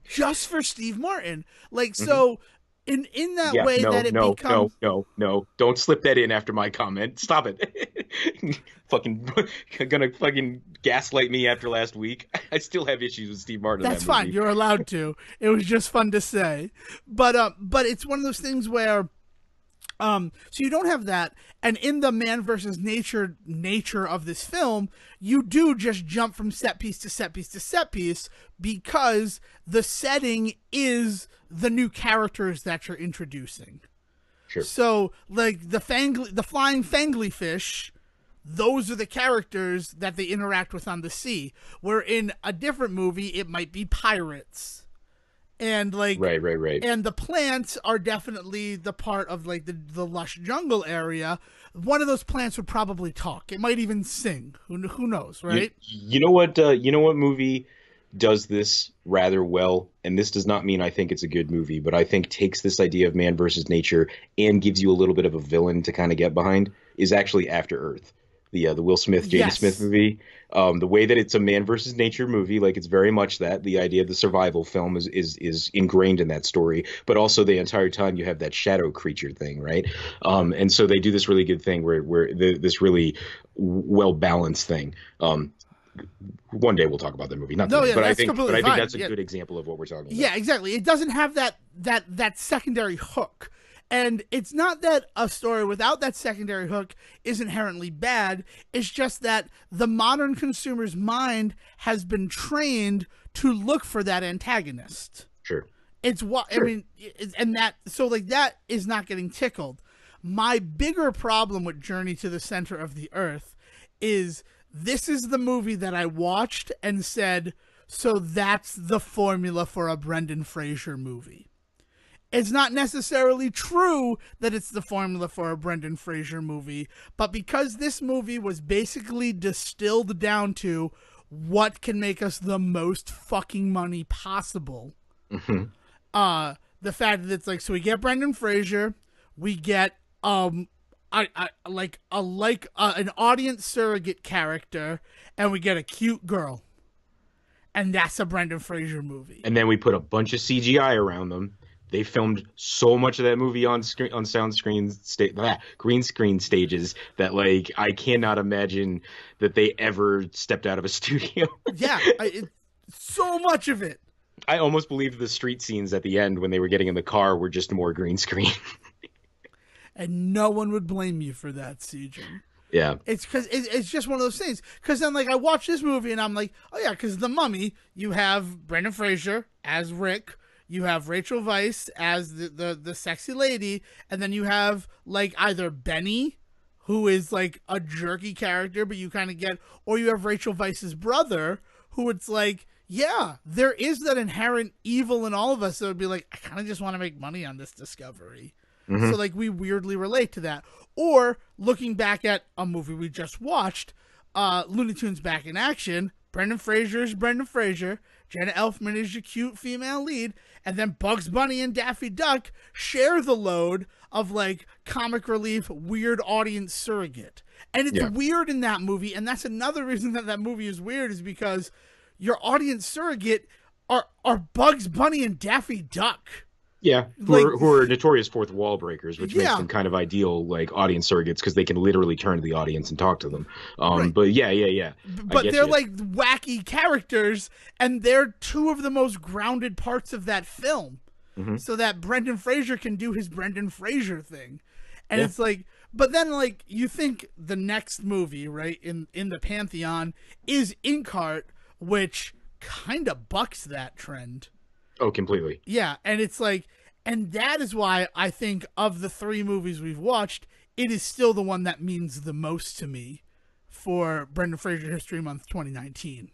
Just for Steve Martin. Like, so in that Yeah, way that no, it no, no, becomes. no, no. Don't slip that in after my comment. Stop it. Fucking gonna fucking gaslight me after last week. I still have issues with Steve Martin in that That's fine. movie. You're allowed to. It was just fun to say. But it's one of those things where so you don't have that, and in the man versus nature of this film, you do just jump from set piece to set piece to set piece because the setting is the new characters that you're introducing. Sure. So like the flying fangly fish, those are the characters that they interact with on the sea. Where in a different movie, it might be pirates, and like, Right, right, right. and the plants are definitely the part of like the lush jungle area. One of those plants would probably talk. It might even sing. Who knows, You right? you know what you know what movie does this rather well, and this does not mean I think it's a good movie, but I think takes this idea of man versus nature and gives you a little bit of a villain to kind of get behind is actually After Earth, the Will Smith Jada Smith Yes. movie. The way that it's a man versus nature movie, like it's very much that the idea of the survival film is ingrained in that story, but also the entire time you have that shadow creature thing, right? And so they do this really good thing where this really well balanced thing. One day we'll talk about that movie, not No, today, yeah, that's but completely I think fine. that's a Yeah, good example of what we're talking about. yeah, exactly. It doesn't have that secondary hook. And it's not that a story without that secondary hook is inherently bad. It's just that the modern consumer's mind has been trained to look for that antagonist. Sure. It's what I Sure. mean, and that so like that is not getting tickled. My bigger problem with Journey to the Center of the Earth is this is the movie that I watched and said, so that's the formula for a Brendan Fraser movie. It's not necessarily true that it's the formula for a Brendan Fraser movie, but because this movie was basically distilled down to what can make us the most fucking money possible, Hmm. the fact that it's like, so we get Brendan Fraser, we get an audience surrogate character, and we get a cute girl, and that's a Brendan Fraser movie. And then we put a bunch of CGI around them. They filmed so much of that movie on screen, on sound screen, green screen stages that like I cannot imagine that they ever stepped out of a studio. Yeah, so much of it. I almost believe the street scenes at the end when they were getting in the car were just more green screen. And no one would blame you for that, CJ. Yeah. It's because it's just one of those things. Because then, like, I watch this movie and I'm like, oh yeah, because The Mummy, you have Brendan Fraser as Rick, you have Rachel Weisz as the sexy lady, and then you have like either Benny, who is like a jerky character, but you kind of get, or you have Rachel Weisz's brother, who it's like, yeah, there is that inherent evil in all of us that would be like, I kind of just want to make money on this discovery. Hmm. So like we weirdly relate to that. Or looking back at a movie we just watched, Looney Tunes Back in Action, Brendan Fraser is Brendan Fraser, Jenna Elfman is your cute female lead, and then Bugs Bunny and Daffy Duck share the load of like comic relief, weird audience surrogate. And it's Yeah. weird in that movie, and that's another reason that that movie is weird is because your audience surrogate are Bugs Bunny and Daffy Duck. Yeah, Like, who are notorious fourth wall breakers, which makes yeah, them kind of ideal like audience surrogates because they can literally turn to the audience and talk to them. right. But yeah, yeah, yeah, I But get they're you. like wacky characters, and they're two of the most grounded parts of that film. Hmm. So that Brendan Fraser can do his Brendan Fraser thing. And Yeah. it's like, but then like you think the next movie, right, in the Pantheon is Inkheart, which kind of bucks that trend. Oh, completely. Yeah, and it's like, and that is why I think of the three movies we've watched, it is still the one that means the most to me for Brendan Fraser History Month 2019.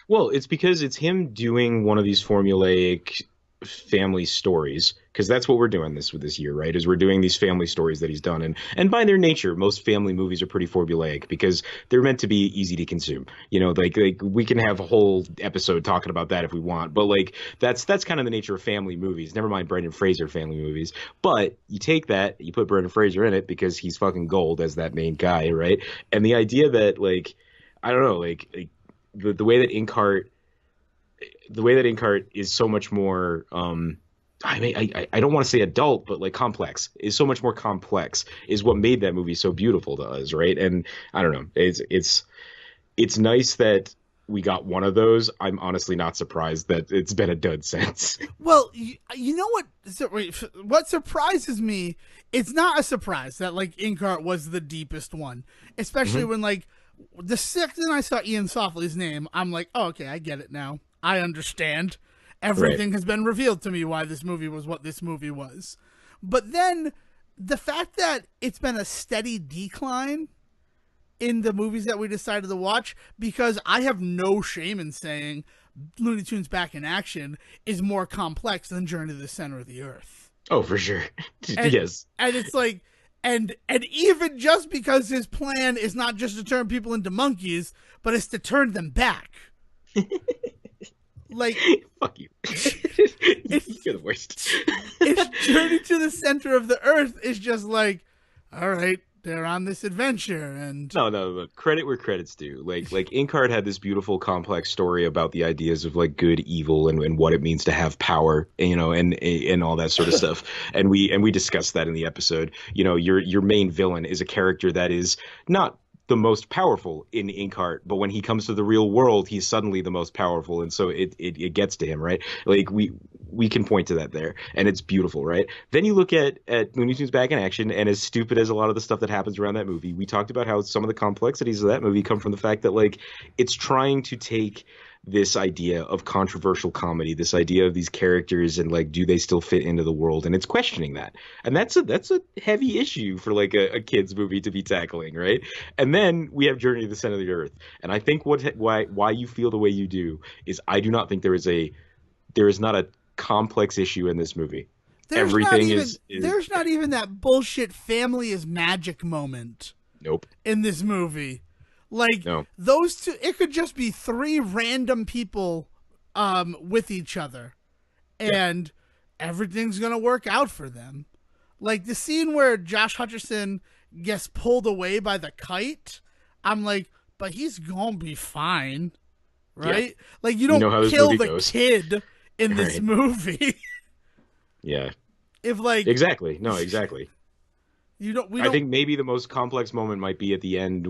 Well, it's because it's him doing one of these formulaic family stories, because that's what we're doing this year, right? Is we're doing these family stories that he's done, and by their nature, most family movies are pretty formulaic because they're meant to be easy to consume. You know, like we can have a whole episode talking about that if we want, but like that's kind of the nature of family movies. Never mind Brendan Fraser family movies, but you take that, you put Brendan Fraser in it because he's fucking gold as that main guy, right? And the idea that like I don't know, like the way that Inkheart is so much more I mean, I don't want to say adult, but like complex is so much more complex is what made that movie so beautiful to us, right? And I don't know, it's nice that we got one of those. I'm honestly not surprised that it's been a dud since. Well, you know what? So, wait, what surprises me? It's not a surprise that like Inkheart was the deepest one, especially Hmm. when like the second I saw Ian Softly's name, I'm like, oh, okay, I get it now. I understand. Right. Everything has been revealed to me why this movie was what this movie was. But then the fact that it's been a steady decline in the movies that we decided to watch, because I have no shame in saying Looney Tunes Back in Action is more complex than Journey to the Center of the Earth. Oh, for sure. And Yes. and it's like and even just because his plan is not just to turn people into monkeys, but it's to turn them back. Like Fuck you. it's You're the worst. it's Journey to the Center of the Earth is just like, all right, they're on this adventure and No, no, look, credit where credit's due. Like Inkheart had this beautiful, complex story about the ideas of like good, evil, and what it means to have power, and all that sort of stuff. And we discussed that in the episode. Your main villain is a character that is not the most powerful in Inkheart, but when he comes to the real world, he's suddenly the most powerful, and so it gets to him, right? Like we can point to that there, and it's beautiful, right? Then you look at Looney Tunes Back in Action, and as stupid as a lot of the stuff that happens around that movie, we talked about how some of the complexities of that movie come from the fact that like it's trying to take this idea of controversial comedy, this idea of these characters and like do they still fit into the world, and it's questioning that, and that's a heavy issue for like a kids movie to be tackling, right? And then we have Journey to the Center of the Earth, and I think why you feel the way you do is I do not think there is not a complex issue in this movie. Everything is there's not even that bullshit family is magic moment nope, in this movie. Like no, those two, it could just be three random people with each other, yeah, and everything's gonna work out for them. Like the scene where Josh Hutcherson gets pulled away by the kite, I'm like, but he's gonna be fine, yeah. right? Like you You know don't how this kill movie the goes, kid in this right? movie. Yeah, If like exactly. No, exactly. we I don't. think maybe the most complex moment might be at the end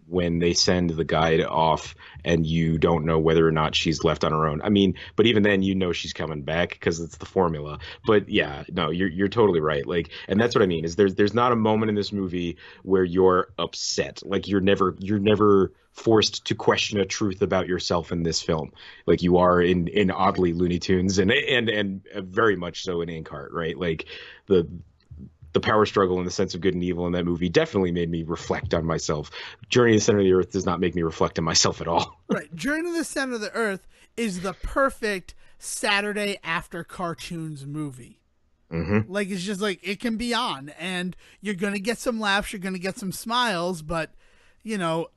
when they send the guide off and you don't know whether or not she's left on her own. I mean, but even then you know she's coming back because it's the formula. But yeah, no, you're totally right. Like, and that's what I mean is there's not a moment in this movie where you're upset. Like you're never forced to question a truth about yourself in this film, like you are in oddly Looney Tunes and very much so in Inkheart, right? Like the the power struggle and the sense of good and evil in that movie definitely made me reflect on myself. Journey to the Center of the Earth does not make me reflect on myself at all. Right. Journey to the Center of the Earth is the perfect Saturday after cartoons movie. Mm-hmm. Like, it's just like, it can be on, and you're going to get some laughs, you're going to get some smiles, but,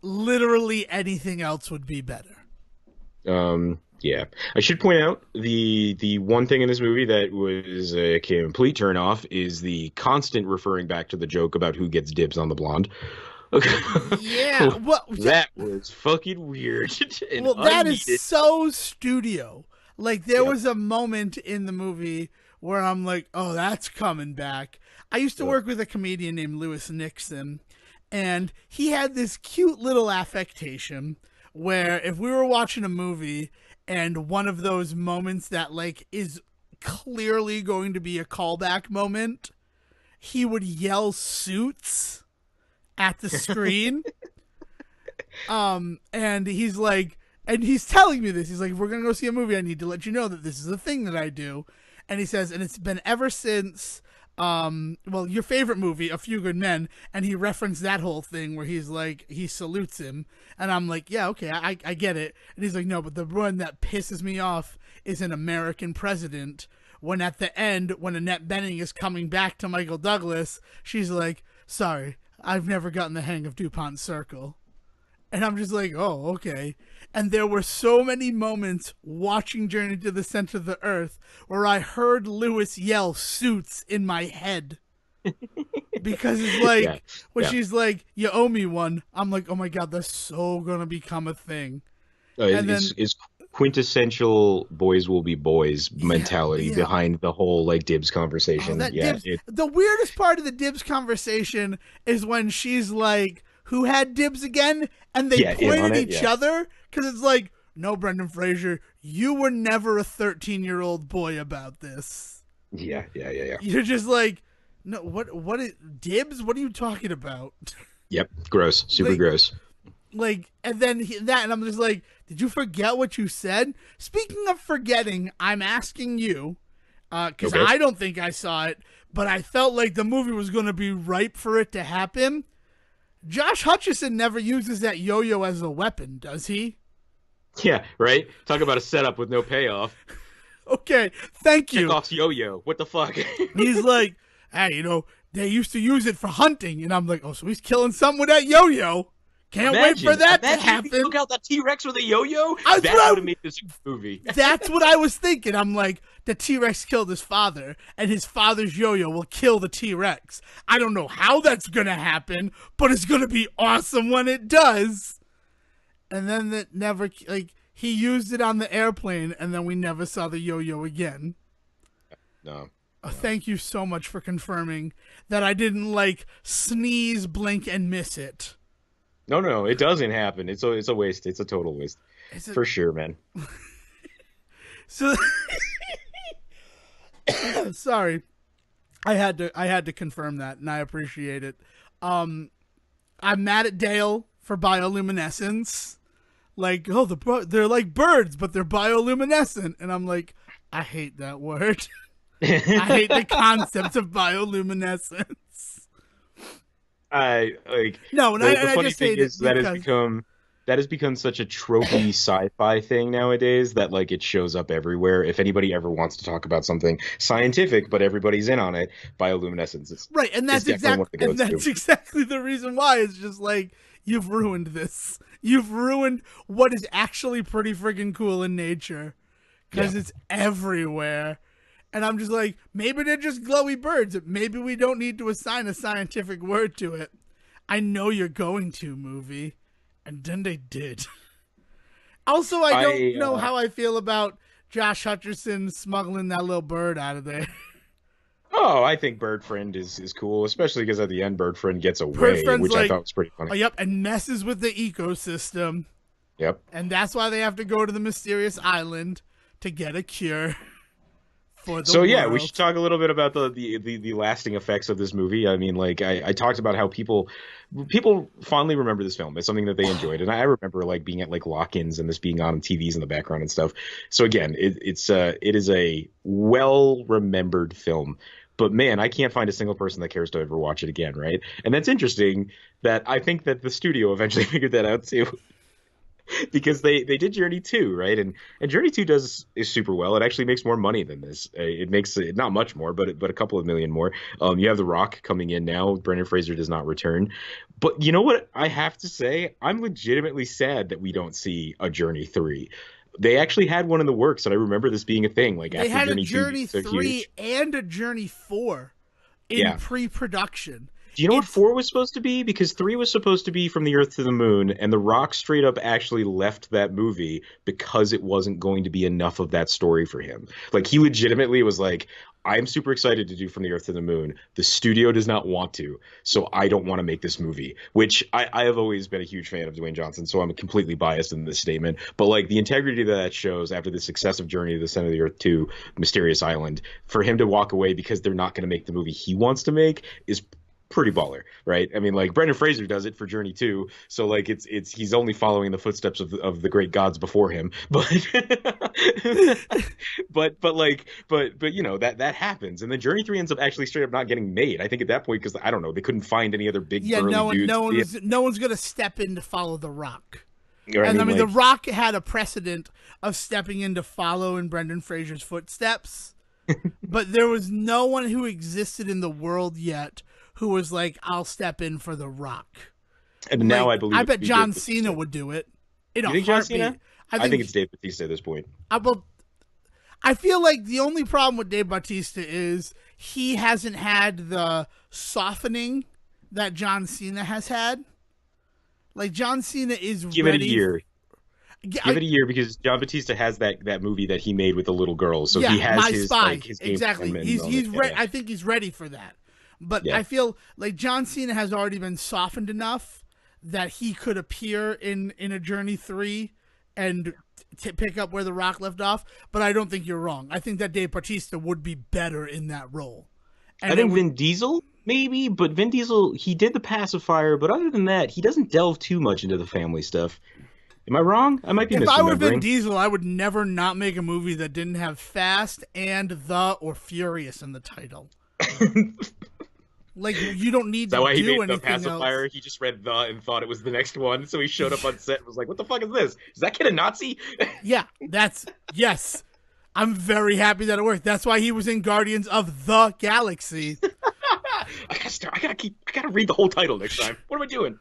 literally anything else would be better. Yeah, I should point out the one thing in this movie that was a complete turnoff is the constant referring back to the joke about who gets dibs on the blonde. Yeah. Well, That was fucking weird and well, that is unneeded. so studio. Like, there Yep. was a moment in the movie where I'm like, oh, that's coming back. I used to Yep. work with a comedian named Lewis Nixon, and he had this cute little affectation where if we were watching a movie and one of those moments that, like, is clearly going to be a callback moment, he would yell Suits at the screen. And he's like, and he's telling me this. He's like, if we're going to go see a movie, I need to let you know that this is a thing that I do. And he says, and it's been ever since, your favorite movie, A Few Good Men. And he referenced that whole thing where he's like, he salutes him. And I'm like, yeah, okay, I get it. And he's like, no, but the one that pisses me off is An American President. When at the end, when Annette Bening is coming back to Michael Douglas, she's like, sorry, I've never gotten the hang of DuPont Circle. And I'm just like, oh, okay. And there were so many moments watching Journey to the Center of the Earth where I heard Lewis yell Suits in my head. Because it's like, Yeah. when Yeah. she's like, you owe me one, I'm like, oh my God, that's so going to become a thing. Is, And then, is quintessential boys will be boys Yeah, mentality yeah. behind the whole like dibs Oh, conversation. that Yeah, dibs. The weirdest part of the dibs conversation is when she's like, "Who had dibs again?" And they yeah, in point on at it. each Yeah, other because it's like, "No, Brendan Fraser, you were never a 13-year-old boy about this. yeah. You're just like, no, what is dibs? What are you talking about?" Yep, gross, super like, gross. and then and I'm just like, "Did you forget what you said?" Speaking of forgetting, I'm asking you because Okay. I don't think I saw it, but I felt like the movie was going to be ripe for it to happen. Josh Hutcherson never uses that yo-yo as a weapon, does he? Yeah, right. Talk about a setup with no payoff. Okay, thank you. Chekhov's yo-yo. What the fuck? He's like, hey, they used to use it for hunting, and I'm like, oh, so he's killing something with that yo-yo. Can't wait for that to Imagine if he happen. took out that T-Rex with a yo-yo. I, That would have made this a good movie. That's what I was thinking. I'm like, the T-Rex killed his father, and his father's yo-yo will kill the T-Rex. I don't know how that's gonna happen, but it's gonna be awesome when it does. And then that never, like, he used it on the airplane, and then we never saw the yo-yo again. No. Thank you so much for confirming that I didn't, like, sneeze, blink, and miss it. No. It doesn't happen. It's a waste. It's a total waste. Is it For sure, man. so? Sorry, I had to confirm that, and I appreciate it. I'm mad at Dale for bioluminescence. Like, oh, they're like birds, but they're bioluminescent, and I'm like, I hate that word. I hate the concept of bioluminescence. I like No, and the I funny just thing hate it is because that has become such a tropey sci-fi thing nowadays that like it shows up everywhere. If anybody ever wants to talk about something scientific, but everybody's in on it, bioluminescence right, and is definitely one to go to. that's exactly the reason why. It's just like you've ruined this. You've ruined what is actually pretty friggin' cool in nature because Yeah. it's everywhere. And I'm just like, maybe they're just glowy birds. Maybe we don't need to assign a scientific word to it. I know you're going to, movie. And then they did. Also, I don't I know how I feel about Josh Hutcherson smuggling that little bird out of there. Oh, I think Bird Friend is cool, especially because at the end Bird Friend gets Bird away, Friend's which I like, thought was pretty funny. oh, yep, and messes with the ecosystem. Yep. And that's why they have to go to the mysterious island to get a cure for the So world. yeah, we should talk a little bit about the lasting effects of this movie. I mean, like I talked about how people fondly remember this film. It's something that they enjoyed, and I remember like being at like lock-ins and this being on TVs in the background and stuff. So again, it is a well remembered film. But man, I can't find a single person that cares to ever watch it again, right? And that's interesting that I think that the studio eventually figured that out too. Because they did Journey 2, right? And Journey 2 is super well. It actually makes more money than this. It makes it not much more, but a couple of million more. You have The Rock coming in now. Brendan Fraser does not return. But you know what I have to say? I'm legitimately sad that we don't see a Journey 3. They actually had one in the works, and I remember this being a thing. Like They after had a Journey 2 Journey being so 3 huge. and a Journey 4 in Yeah. pre-production. Do you know what It's 4 was supposed to be? Because 3 was supposed to be From the Earth to the Moon, and The Rock straight up actually left that movie because it wasn't going to be enough of that story for him. Like, he legitimately was like, I'm super excited to do From the Earth to the Moon. The studio does not want to, so I don't want to make this movie. Which I have always been a huge fan of Dwayne Johnson, so I'm completely biased in this statement. But, like, the integrity that shows after the success of Journey to the Center of the Earth to Mysterious Island, for him to walk away because they're not going to make the movie he wants to make is pretty baller, right? I mean, like Brendan Fraser does it for Journey 2, so like it's he's only following the footsteps of the great gods before him, but but you know that happens, and then Journey 3 ends up actually straight up not getting made. I think at that point because I don't know they couldn't find any other big yeah, burly dudes. no one's gonna step in to follow The Rock. Or, And I mean, The like, Rock had a precedent of stepping in to follow in Brendan Fraser's footsteps, but there was no one who existed in the world yet who was like, "I'll step in for The Rock." and now Like, I believe I it's bet Dave John Bautista. Cena would do it in a You think John heartbeat. Cena? I think it's Dave Bautista at this point. Well, I feel like the only problem with Dave Bautista is he hasn't had the softening that John Cena has had. Like John Cena is Give it a ready. year. Give it a year because John Batista has that movie that he made with the little girl, so he yeah, has My his Spy. his game Exactly. plan He's moment. I think he's ready for that. But Yeah. I feel like John Cena has already been softened enough that he could appear in a Journey 3 and pick up where The Rock left off. But I don't think you're wrong. I think that Dave Bautista would be better in that role. And I think Vin Diesel maybe, but Vin Diesel he did the pacifier, but other than that, he doesn't delve too much into the family stuff. Am I wrong? I might be if I were Vin misremembering. Diesel, I would never not make a movie that didn't have Fast and The or Furious in the title. Like, you don't need Is that to why he do made the anything pacifier? else. He just read the and thought it was the next one, so he showed up on set and was like, "What the fuck is this? Is that kid a Nazi?" Yeah, yes. I'm very happy that it worked. That's why he was in Guardians of the Galaxy. I gotta read the whole title next time. What am I doing?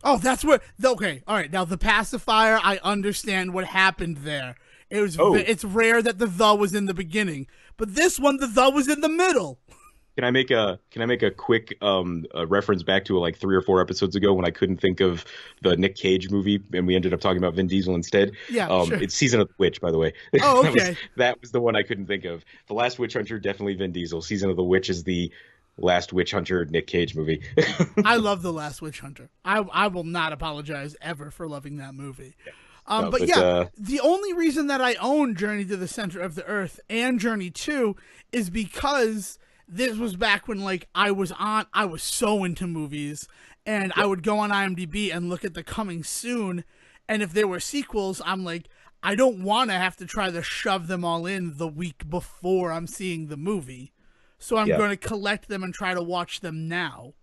Oh, that's where. Okay, all right. Now the pacifier, I understand what happened there. It's rare that the was in the beginning, but this one the was in the middle. Can I make a quick reference back to like 3 or 4 episodes ago when I couldn't think of the Nick Cage movie and we ended up talking about Vin Diesel instead? Yeah, sure. It's Season of the Witch, by the way. Oh, okay. that was the one I couldn't think of. The Last Witch Hunter, definitely Vin Diesel. Season of the Witch is the Last Witch Hunter Nick Cage movie. I love The Last Witch Hunter. I will not apologize ever for loving that movie. The only reason that I own Journey to the Center of the Earth and Journey 2 is because this was back when like I was so into movies and I would go on IMDb and look at the coming soon, and if there were sequels, I'm like, I don't want to have to try to shove them all in the week before I'm seeing the movie. So I'm going to collect them and try to watch them now.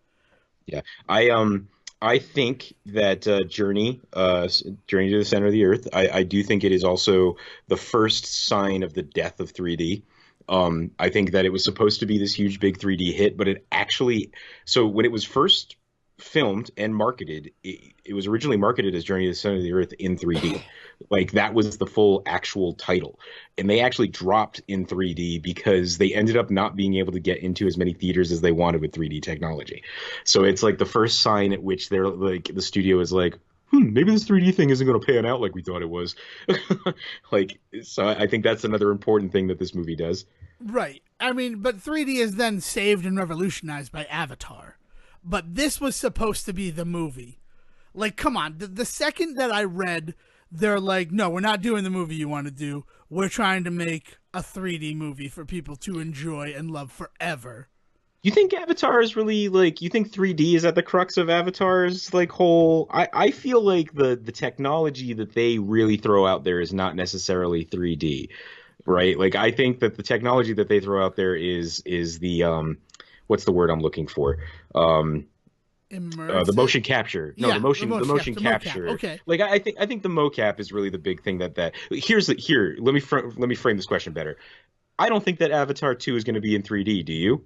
Yeah. I think that Journey to the Center of the Earth, I do think it is also the first sign of the death of 3D. I think that it was supposed to be this huge big 3D hit, but it actually, so when it was first filmed and marketed, it was originally marketed as Journey to the Center of the Earth in 3D. Like that was the full actual title. And they actually dropped in 3D because they ended up not being able to get into as many theaters as they wanted with 3D technology. So it's like the first sign at which they're like, the studio is like, maybe this 3D thing isn't going to pan out like we thought it was. Like, so I think that's another important thing that this movie does. Right. I mean, but 3D is then saved and revolutionized by Avatar. But this was supposed to be the movie. Like, come on. The second that I read, they're like, no, we're not doing the movie you want to do. We're trying to make a 3D movie for people to enjoy and love forever. You think Avatar is really like, you think 3D is at the crux of Avatar's like whole, I feel like the technology that they really throw out there is not necessarily 3D, right? Like I think that the technology that they throw out there is the what's the word I'm looking for? The motion capture. No, yeah, the motion capture. Mocap. Okay. Like I think the mocap is really the big thing that let me frame this question better. I don't think that Avatar 2 is going to be in 3D, do you?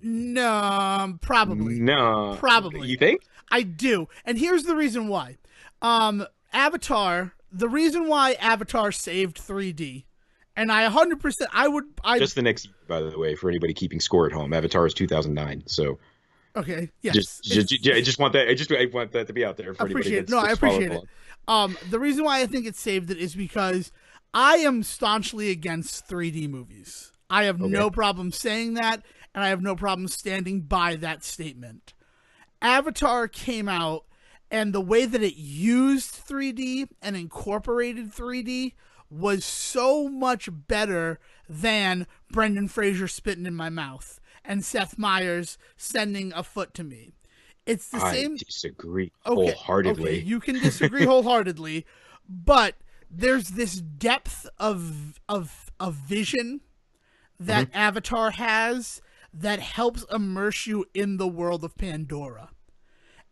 No, probably. No. Probably. You think? I do. And here's the reason why. Avatar, the reason why Avatar saved 3D, and I 100%, just the next year, by the way, for anybody keeping score at home. Avatar is 2009, so. Okay. Yes. I just want that. I want that to be out there for anybody. I appreciate it. The reason why I think it saved it is because I am staunchly against 3D movies. I have no problem saying that, and I have no problem standing by that statement. Avatar came out, and the way that it used 3D and incorporated 3D was so much better than Brendan Fraser spitting in my mouth and Seth Meyers sending a foot to me. It's the same. I disagree wholeheartedly. Okay, you can disagree wholeheartedly, but there's this depth of vision that Avatar has that helps immerse you in the world of Pandora.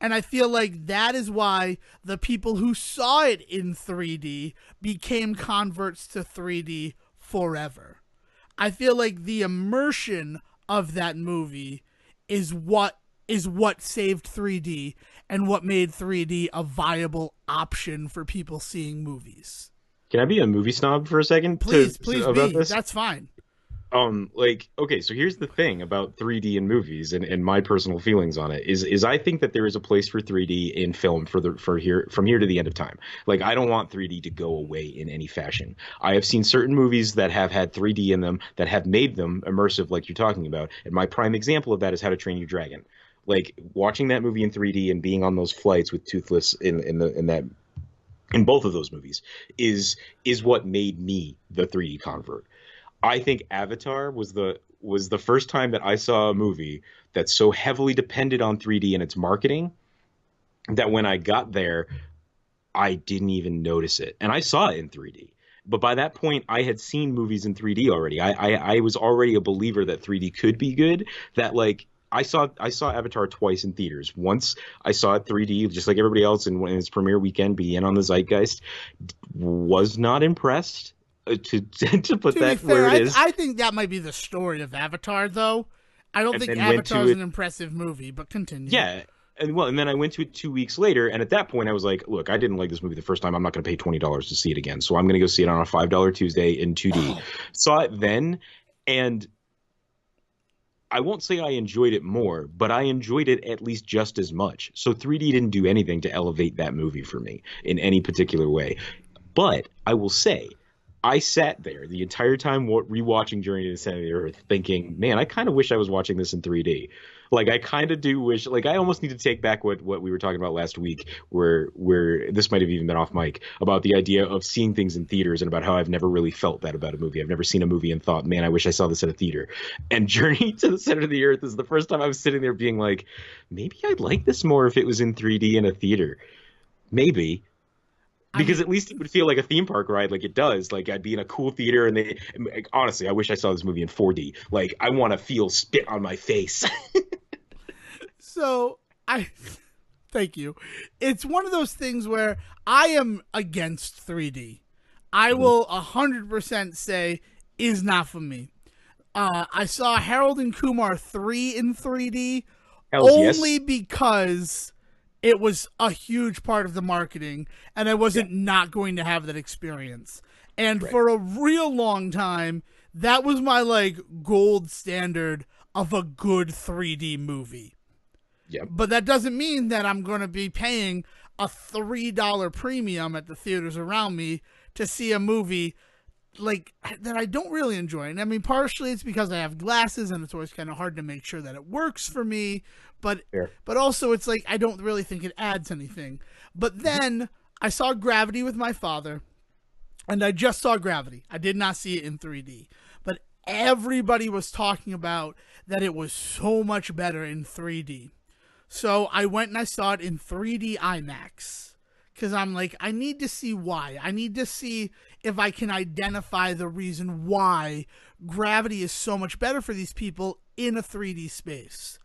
And I feel like that is why the people who saw it in 3D became converts to 3D forever. I feel like the immersion of that movie is what saved 3D and what made 3D a viable option for people seeing movies. Can I be a movie snob for a second? Please be. That's fine. Like, okay, so here's the thing about 3D in movies and my personal feelings on it is I think that there is a place for 3D in film for here from here to the end of time. Like, I don't want 3D to go away in any fashion. I have seen certain movies that have had 3D in them that have made them immersive, like you're talking about. And my prime example of that is How to Train Your Dragon. Like watching that movie in 3D and being on those flights with Toothless in both of those movies is what made me the 3D convert. I think Avatar was the first time that I saw a movie that so heavily depended on 3D and its marketing that when I got there, I didn't even notice it. And I saw it in 3D. But by that point, I had seen movies in 3D already. I was already a believer that 3D could be good. That like I saw Avatar twice in theaters. Once I saw it 3D, just like everybody else, in its premiere weekend, be in on the zeitgeist. Was not impressed to put To be that fair, where it is. I think that might be the story of Avatar, though. I don't And think then went Avatar to is it. an impressive movie, but continue. Yeah. And then I went to it 2 weeks later, and at that point I was like, look, I didn't like this movie the first time. I'm not going to pay $20 to see it again. So I'm going to go see it on a $5 Tuesday in 2D. Oh, Saw it then, and I won't say I enjoyed it more, but I enjoyed it at least just as much. So 3D didn't do anything to elevate that movie for me in any particular way. But I will say, I sat there the entire time rewatching Journey to the Center of the Earth, thinking, "Man, I kind of wish I was watching this in 3D." Like, I kind of do wish. Like, I almost need to take back what we were talking about last week, where this might have even been off mic about the idea of seeing things in theaters and about how I've never really felt that about a movie. I've never seen a movie and thought, "Man, I wish I saw this at a theater." And Journey to the Center of the Earth is the first time I was sitting there being like, "Maybe I'd like this more if it was in 3D in a theater." Maybe I because mean, at least it would feel like a theme park ride, like it does. Like I'd be in a cool theater, and they like, honestly, I wish I saw this movie in 4D. Like I want to feel spit on my face. so I thank you. It's one of those things where I am against 3D. I Mhm. will 100% say is not for me. I saw Harold and Kumar 3 in 3D Hells only yes. because it was a huge part of the marketing and I Yeah. wasn't not going to have that experience. And Right. for a real long time, that was my like gold standard of a good 3D movie. Yep. But that doesn't mean that I'm going to be paying a $3 premium at the theaters around me to see a movie like that I don't really enjoy. And I mean, partially it's because I have glasses and it's always kind of hard to make sure that it works for me. But Fair. but also it's like I don't really think it adds anything. But then I saw Gravity with my father, and I just saw Gravity. I did not see it in 3D, but everybody was talking about that it was so much better in 3D. So I went and I saw it in 3D IMAX because I'm like, I need to see why. I need to see if I can identify the reason why Gravity is so much better for these people in a 3D space.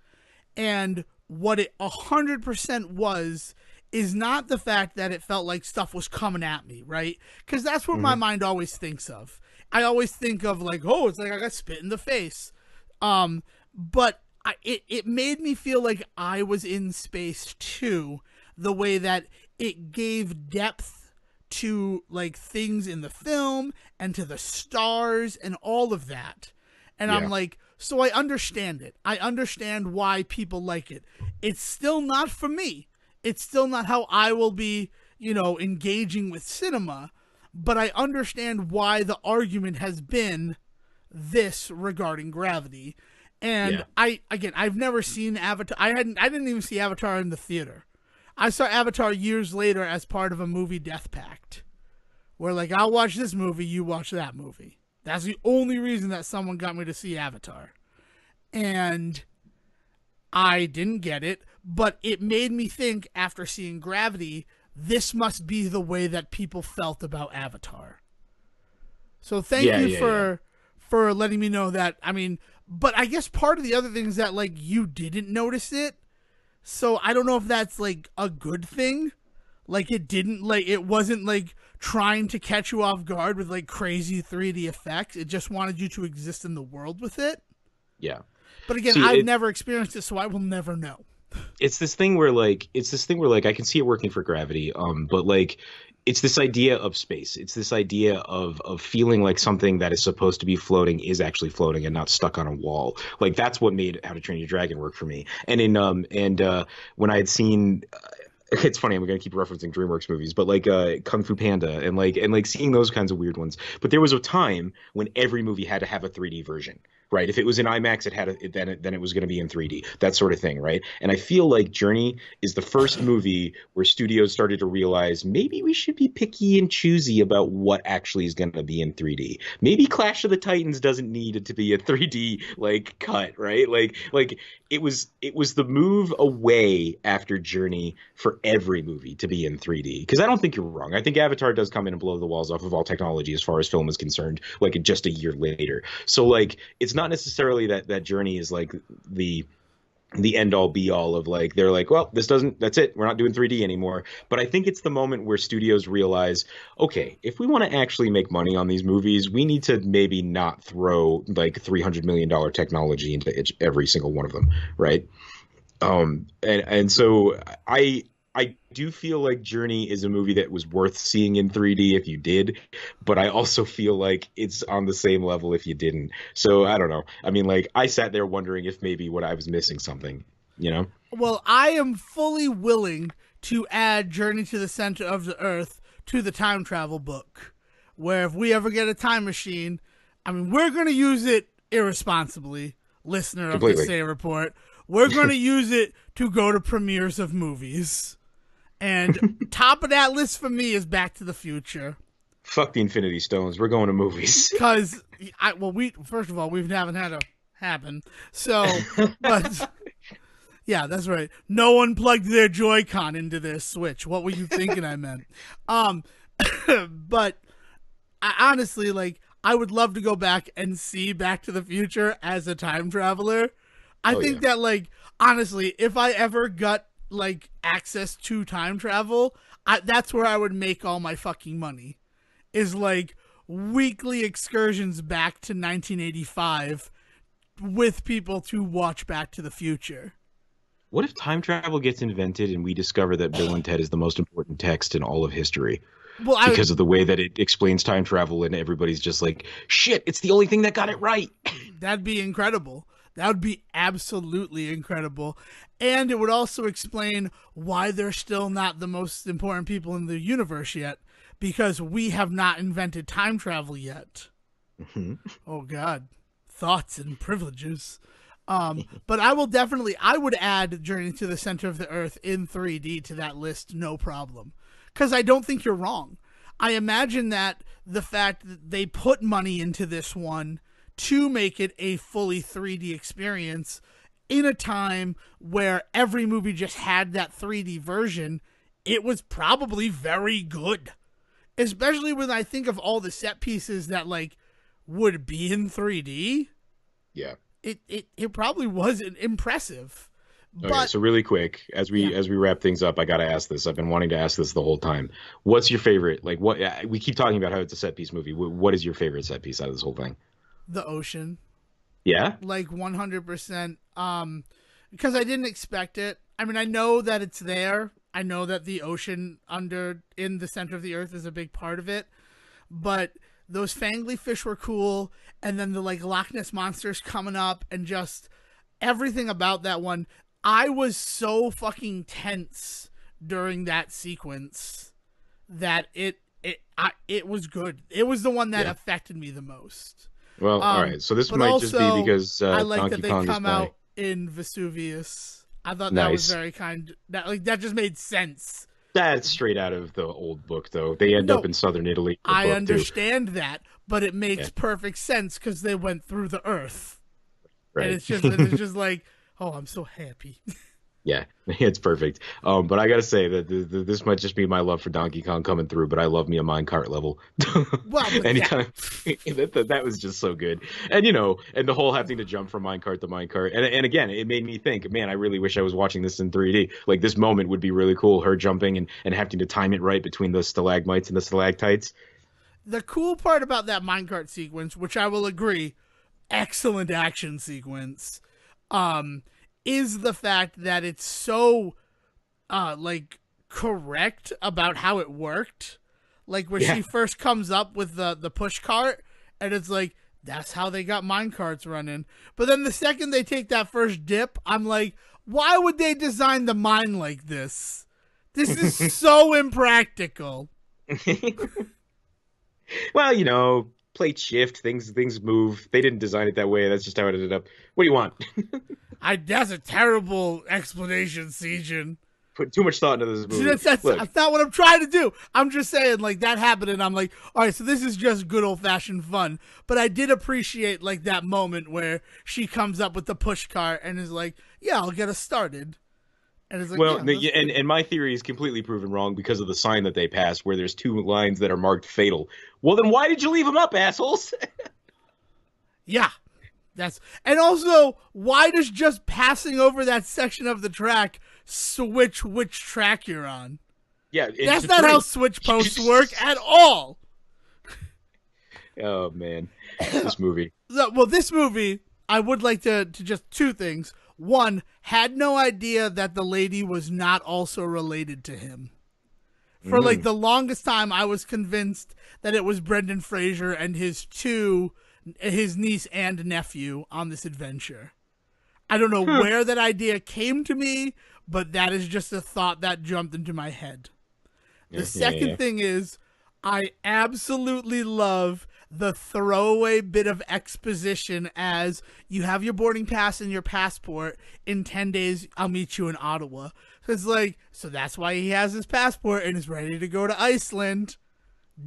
And what it 100% was is not the fact that it felt like stuff was coming at me, right? Because that's what my Hmm. mind always thinks of. I always think of like, oh, it's like I got spit in the face. But it made me feel like I was in space too, the way that it gave depth to like things in the film and to the stars and all of that. And I'm Yeah. like, so I understand it. I understand why people like it. It's still not for me. It's still not how I will be, engaging with cinema, but I understand why the argument has been this regarding Gravity. And Yeah. I've never seen Avatar. I didn't even see Avatar in the theater. I saw Avatar years later as part of a movie death pact, where like I'll watch this movie, you watch that movie. That's the only reason that someone got me to see Avatar. And I didn't get it, but it made me think after seeing Gravity, this must be the way that people felt about Avatar. So thank Yeah. you Yeah. Yeah. for letting me know that. I mean, but I guess part of the other thing is that like you didn't notice it. So I don't know if that's like a good thing. Like it wasn't like trying to catch you off guard with like crazy 3D effects. It just wanted you to exist in the world with it. Yeah. But again, See, I've never experienced it, so I will never know. it's this thing where like I can see it working for Gravity, but like it's this idea of space. It's this idea of feeling like something that is supposed to be floating is actually floating and not stuck on a wall. Like that's what made How to Train Your Dragon work for me. And when I had seen it's funny, I'm gonna keep referencing DreamWorks movies, but like Kung Fu Panda and seeing those kinds of weird ones. But there was a time when every movie had to have a 3D version, right? If it was in IMAX, then it was gonna be in 3D, that sort of thing, right? And I feel like Journey is the first movie where studios started to realize maybe we should be picky and choosy about what actually is gonna be in 3D. Maybe Clash of the Titans doesn't need it to be a 3D like cut, right? It was the move away after Journey for every movie to be in 3D. Because I don't think you're wrong. I think Avatar does come in and blow the walls off of all technology as far as film is concerned, like just a year later. So like it's not necessarily that Journey is like the end all be all of like they're like, well, that's it, we're not doing 3D anymore. But I think it's the moment where studios realize, okay, if we want to actually make money on these movies, we need to maybe not throw like $300 million technology into every single one of them, right? And so I do feel like Journey is a movie that was worth seeing in 3D if you did, but I also feel like it's on the same level if you didn't. So I don't know. I mean, like I sat there wondering if maybe what I was missing something, you know? Well, I am fully willing to add Journey to the Center of the Earth to the time travel book, where if we ever get a time machine, I mean, we're going to use it irresponsibly, listener of the Completely. Say Report. We're going to use it to go to premieres of movies. And top of that list for me is Back to the Future. Fuck the Infinity Stones. We're going to movies. Because, first of all, we haven't had it happen. So, but, yeah, that's right. No one plugged their Joy-Con into their Switch. What were you thinking I meant? But, honestly, like, I would love to go back and see Back to the Future as a time traveler. I think that, like, honestly, if I ever got like access to time travel, that's where I would make all my fucking money, is like weekly excursions back to 1985 with people to watch Back to the Future. What if time travel gets invented and we discover that Bill and Ted is the most important text in all of history? Well, Because of the way that it explains time travel, and everybody's just like, shit, it's the only thing that got it right. that'd be incredible. That would be absolutely incredible. And it would also explain why they're still not the most important people in the universe yet, because we have not invented time travel yet. Mm-hmm. Oh, God. Thoughts and privileges. But I would add Journey to the Center of the Earth in 3D to that list, no problem. Because I don't think you're wrong. I imagine that the fact that they put money into this one to make it a fully 3D experience in a time where every movie just had that 3D version, it was probably very good. Especially when I think of all the set pieces that like would be in 3D. Yeah. It probably wasn't impressive. Okay, But so really quick, as we wrap things up, I gotta ask this. I've been wanting to ask this the whole time. What's your favorite? Like, what we keep talking about how it's a set piece movie. What is your favorite set piece out of this whole thing? the ocean, Yeah. like 100%, because I didn't expect it. I mean, I know that it's there. I know that the ocean in the center of the earth is a big part of it, but those fangly fish were cool, and then the like Loch Ness monsters coming up, and just everything about that one. I was so fucking tense during that sequence that it was good. It was the one that affected me the most. Well, all right. So this But might just also, be because I like Donkey that they Kong is come playing. out in Vesuvius. I thought that was Nice. very kind. That just made sense. That's straight out of the old book, though. They end No, up in southern Italy in the I book, too. understand that, but it makes Yeah. perfect sense because they went through the earth, Right. and it's just like, oh, I'm so happy. Yeah, it's perfect. But I gotta say that this might just be my love for Donkey Kong coming through. But I love me a minecart level. Well, but Anytime that was just so good, and and the whole having to jump from minecart to minecart, and again, it made me think, man, I really wish I was watching this in 3D. Like this moment would be really cool. Her jumping and having to time it right between the stalagmites and the stalactites. The cool part about that minecart sequence, which I will agree, excellent action sequence, is the fact that it's so like correct about how it worked. Like where she first comes up with the push cart, and it's like, that's how they got mine carts running. But then the second they take that first dip, I'm like, why would they design the mine like this? This is so impractical. Well, you know, plate shift, things move. They didn't design it that way. That's just how it ended up. What do you want? That's a terrible explanation, Sejin. Put too much thought into this movie. That's not what I'm trying to do. I'm just saying, like, that happened, and I'm like, all right, so this is just good old-fashioned fun. But I did appreciate, like, that moment where she comes up with the push cart and is like, yeah, I'll get us started. And it's like, well, and my theory is completely proven wrong because of the sign that they passed where there's 2 lines that are marked fatal. Well, then why did you leave them up, assholes? Yeah. And also, why does just passing over that section of the track switch which track you're on? Yeah, that's not how switch posts work at all. Oh man, this movie. Well, this movie, I would like to just 2 things. One, had no idea that the lady was not also related to him. For like the longest time, I was convinced that it was Brendan Fraser and his niece and nephew on this adventure. I don't know where that idea came to me, but that is just a thought that jumped into my head. The second thing is, I absolutely love the throwaway bit of exposition as you have your boarding pass and your passport. In 10 days, I'll meet you in Ottawa. It's like, so that's why he has his passport and is ready to go to Iceland.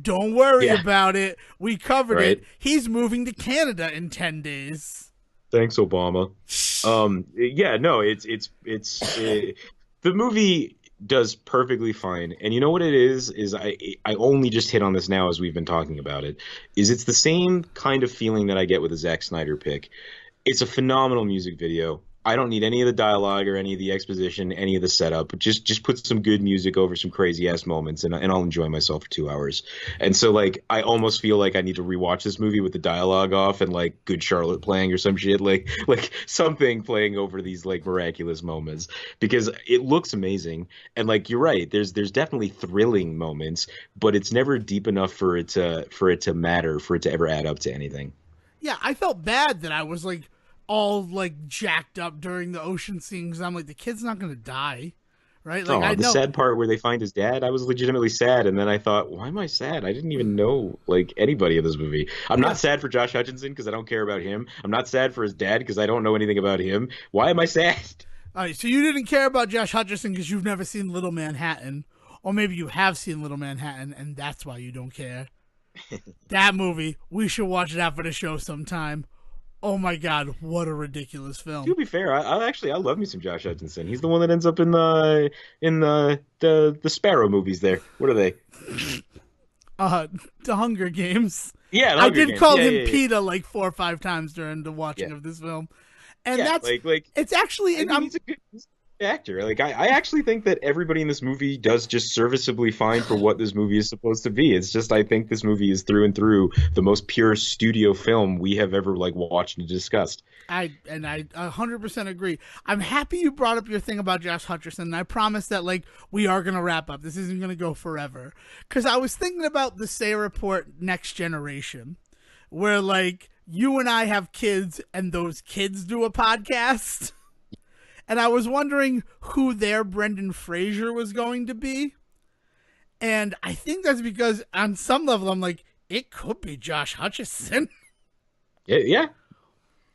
Don't worry about it. We covered it. He's moving to Canada in 10 days. Thanks, Obama. The movie does perfectly fine. And you know what it is I only just hit on this now as we've been talking about it, is it's the same kind of feeling that I get with a Zack Snyder pick. It's a phenomenal music video. I don't need any of the dialogue or any of the exposition, any of the setup. Just put some good music over some crazy ass moments, and I'll enjoy myself for 2 hours. And so, like, I almost feel like I need to rewatch this movie with the dialogue off and like Good Charlotte playing or some shit, like something playing over these like miraculous moments, because it looks amazing. And like you're right, there's definitely thrilling moments, but it's never deep enough for it to matter, for it to ever add up to anything. Yeah, I felt bad that I was like all like jacked up during the ocean scene because I'm like, the kid's not gonna die, right? Like, the sad part where they find his dad, I was legitimately sad, and then I thought, why am I sad? I didn't even know like anybody in this movie. I'm not sad for Josh Hutcherson because I don't care about him. I'm not sad for his dad because I don't know anything about him. Why am I sad? All right, so you didn't care about Josh Hutcherson because you've never seen Little Manhattan, or maybe you have seen Little Manhattan and that's why you don't care. That movie, we should watch that for the show sometime. Oh my God, what a ridiculous film! To be fair, I love me some Josh Hutcherson. He's the one that ends up in the Sparrow movies. There, what are they? The Hunger Games. Yeah, I did call him PETA like 4 or 5 times during the watching of this film, and that's like it's actually. He's a good actor. Like I actually think that everybody in this movie does just serviceably fine for what this movie is supposed to be. It's just I think this movie is through and through the most pure studio film we have ever like watched and discussed. I 100% agree. I'm happy you brought up your thing about Josh Hutcherson, and I promise that like we are gonna wrap up. This isn't gonna go forever, because I was thinking about the Say Report Next Generation, where like you and I have kids and those kids do a podcast. And I was wondering who their Brendan Fraser was going to be. And I think that's because on some level, I'm like, it could be Josh Hutcherson. Yeah.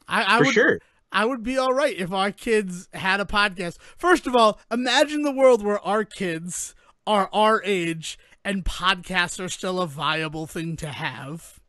For sure. I would be all right if our kids had a podcast. First of all, imagine the world where our kids are our age and podcasts are still a viable thing to have.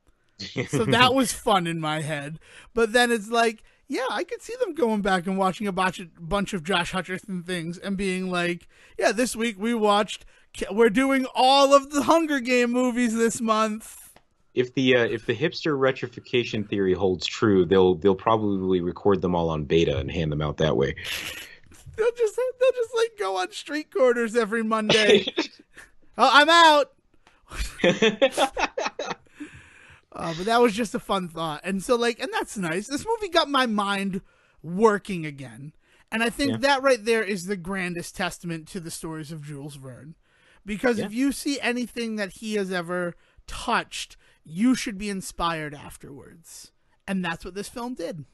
So that was fun in my head. But then it's like, yeah, I could see them going back and watching a bunch of Josh Hutcherson things and being like, yeah, this week we're doing all of the Hunger Game movies this month. If the hipster retrification theory holds true, they'll probably record them all on beta and hand them out that way. They'll just like go on street corners every Monday. Oh, I'm out. But that was just a fun thought. And so, like, and that's nice. This movie got my mind working again. And I think that right there is the grandest testament to the stories of Jules Verne. Because Yeah. if you see anything that he has ever touched, you should be inspired afterwards. And that's what this film did.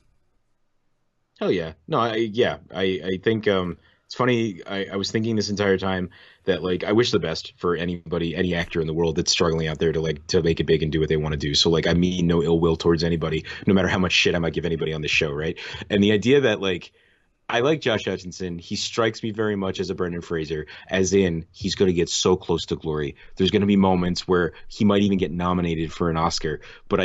Hell yeah. No, I think it's funny. I was thinking this entire time that like I wish the best for anybody, any actor in the world that's struggling out there to like to make it big and do what they want to do. So like I mean no ill will towards anybody, no matter how much shit I might give anybody on the show, right? And the idea that like I like Josh Hutcherson. He strikes me very much as a Brendan Fraser, as in he's going to get so close to glory. There's going to be moments where he might even get nominated for an Oscar, but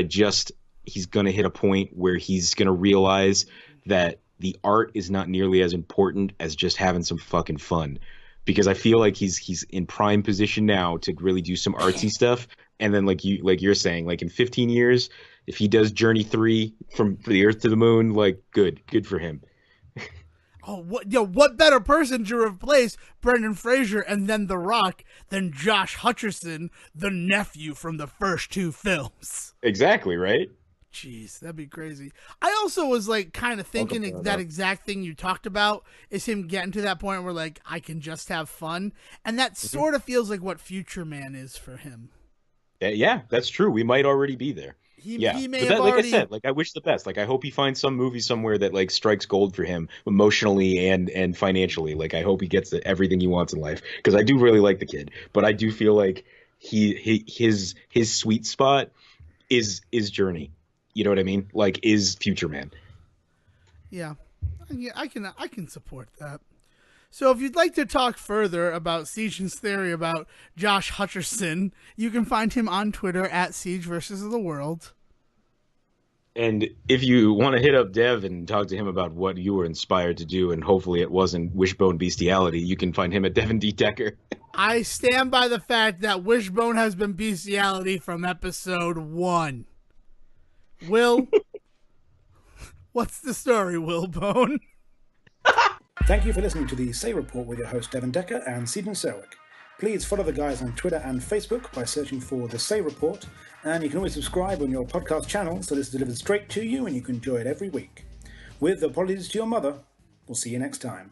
he's going to hit a point where he's going to realize that the art is not nearly as important as just having some fucking fun. Because I feel like he's in prime position now to really do some artsy stuff. And then like you're saying, like in 15 years, if he does Journey 3 from the Earth to the Moon, like good for him. Oh, what better person to replace Brendan Fraser and then The Rock than Josh Hutcherson, the nephew from the first two films? Exactly, right? Jeez, that'd be crazy. I also was like kind of thinking that exact thing you talked about is him getting to that point where like I can just have fun, and that sort of feels like what Future Man is for him. Yeah, that's true. We might already be there. He Yeah, may but have that, like already. I said, like I wish the best. Like I hope he finds some movie somewhere that like strikes gold for him emotionally and financially. Like I hope he gets everything he wants in life because I do really like the kid, but I do feel like his sweet spot is Journey. You know what I mean? Like is Future Man. Yeah, I can support that. So if you'd like to talk further about Siege's theory about Josh Hutcherson, you can find him on Twitter at Siege versus the World. And if you want to hit up Dev and talk to him about what you were inspired to do, and hopefully it wasn't wishbone bestiality, you can find him at Devin D. Decker. I stand by the fact that Wishbone has been bestiality from episode 1. Will, what's the story, Willbone? Thank you for listening to the Say Report with your host Devin Decker and Stephen Serwick. Please follow the guys on Twitter and Facebook by searching for The Say Report, and you can always subscribe on your podcast channel so this is delivered straight to you and you can enjoy it every week. With apologies to your mother, we'll see you next time.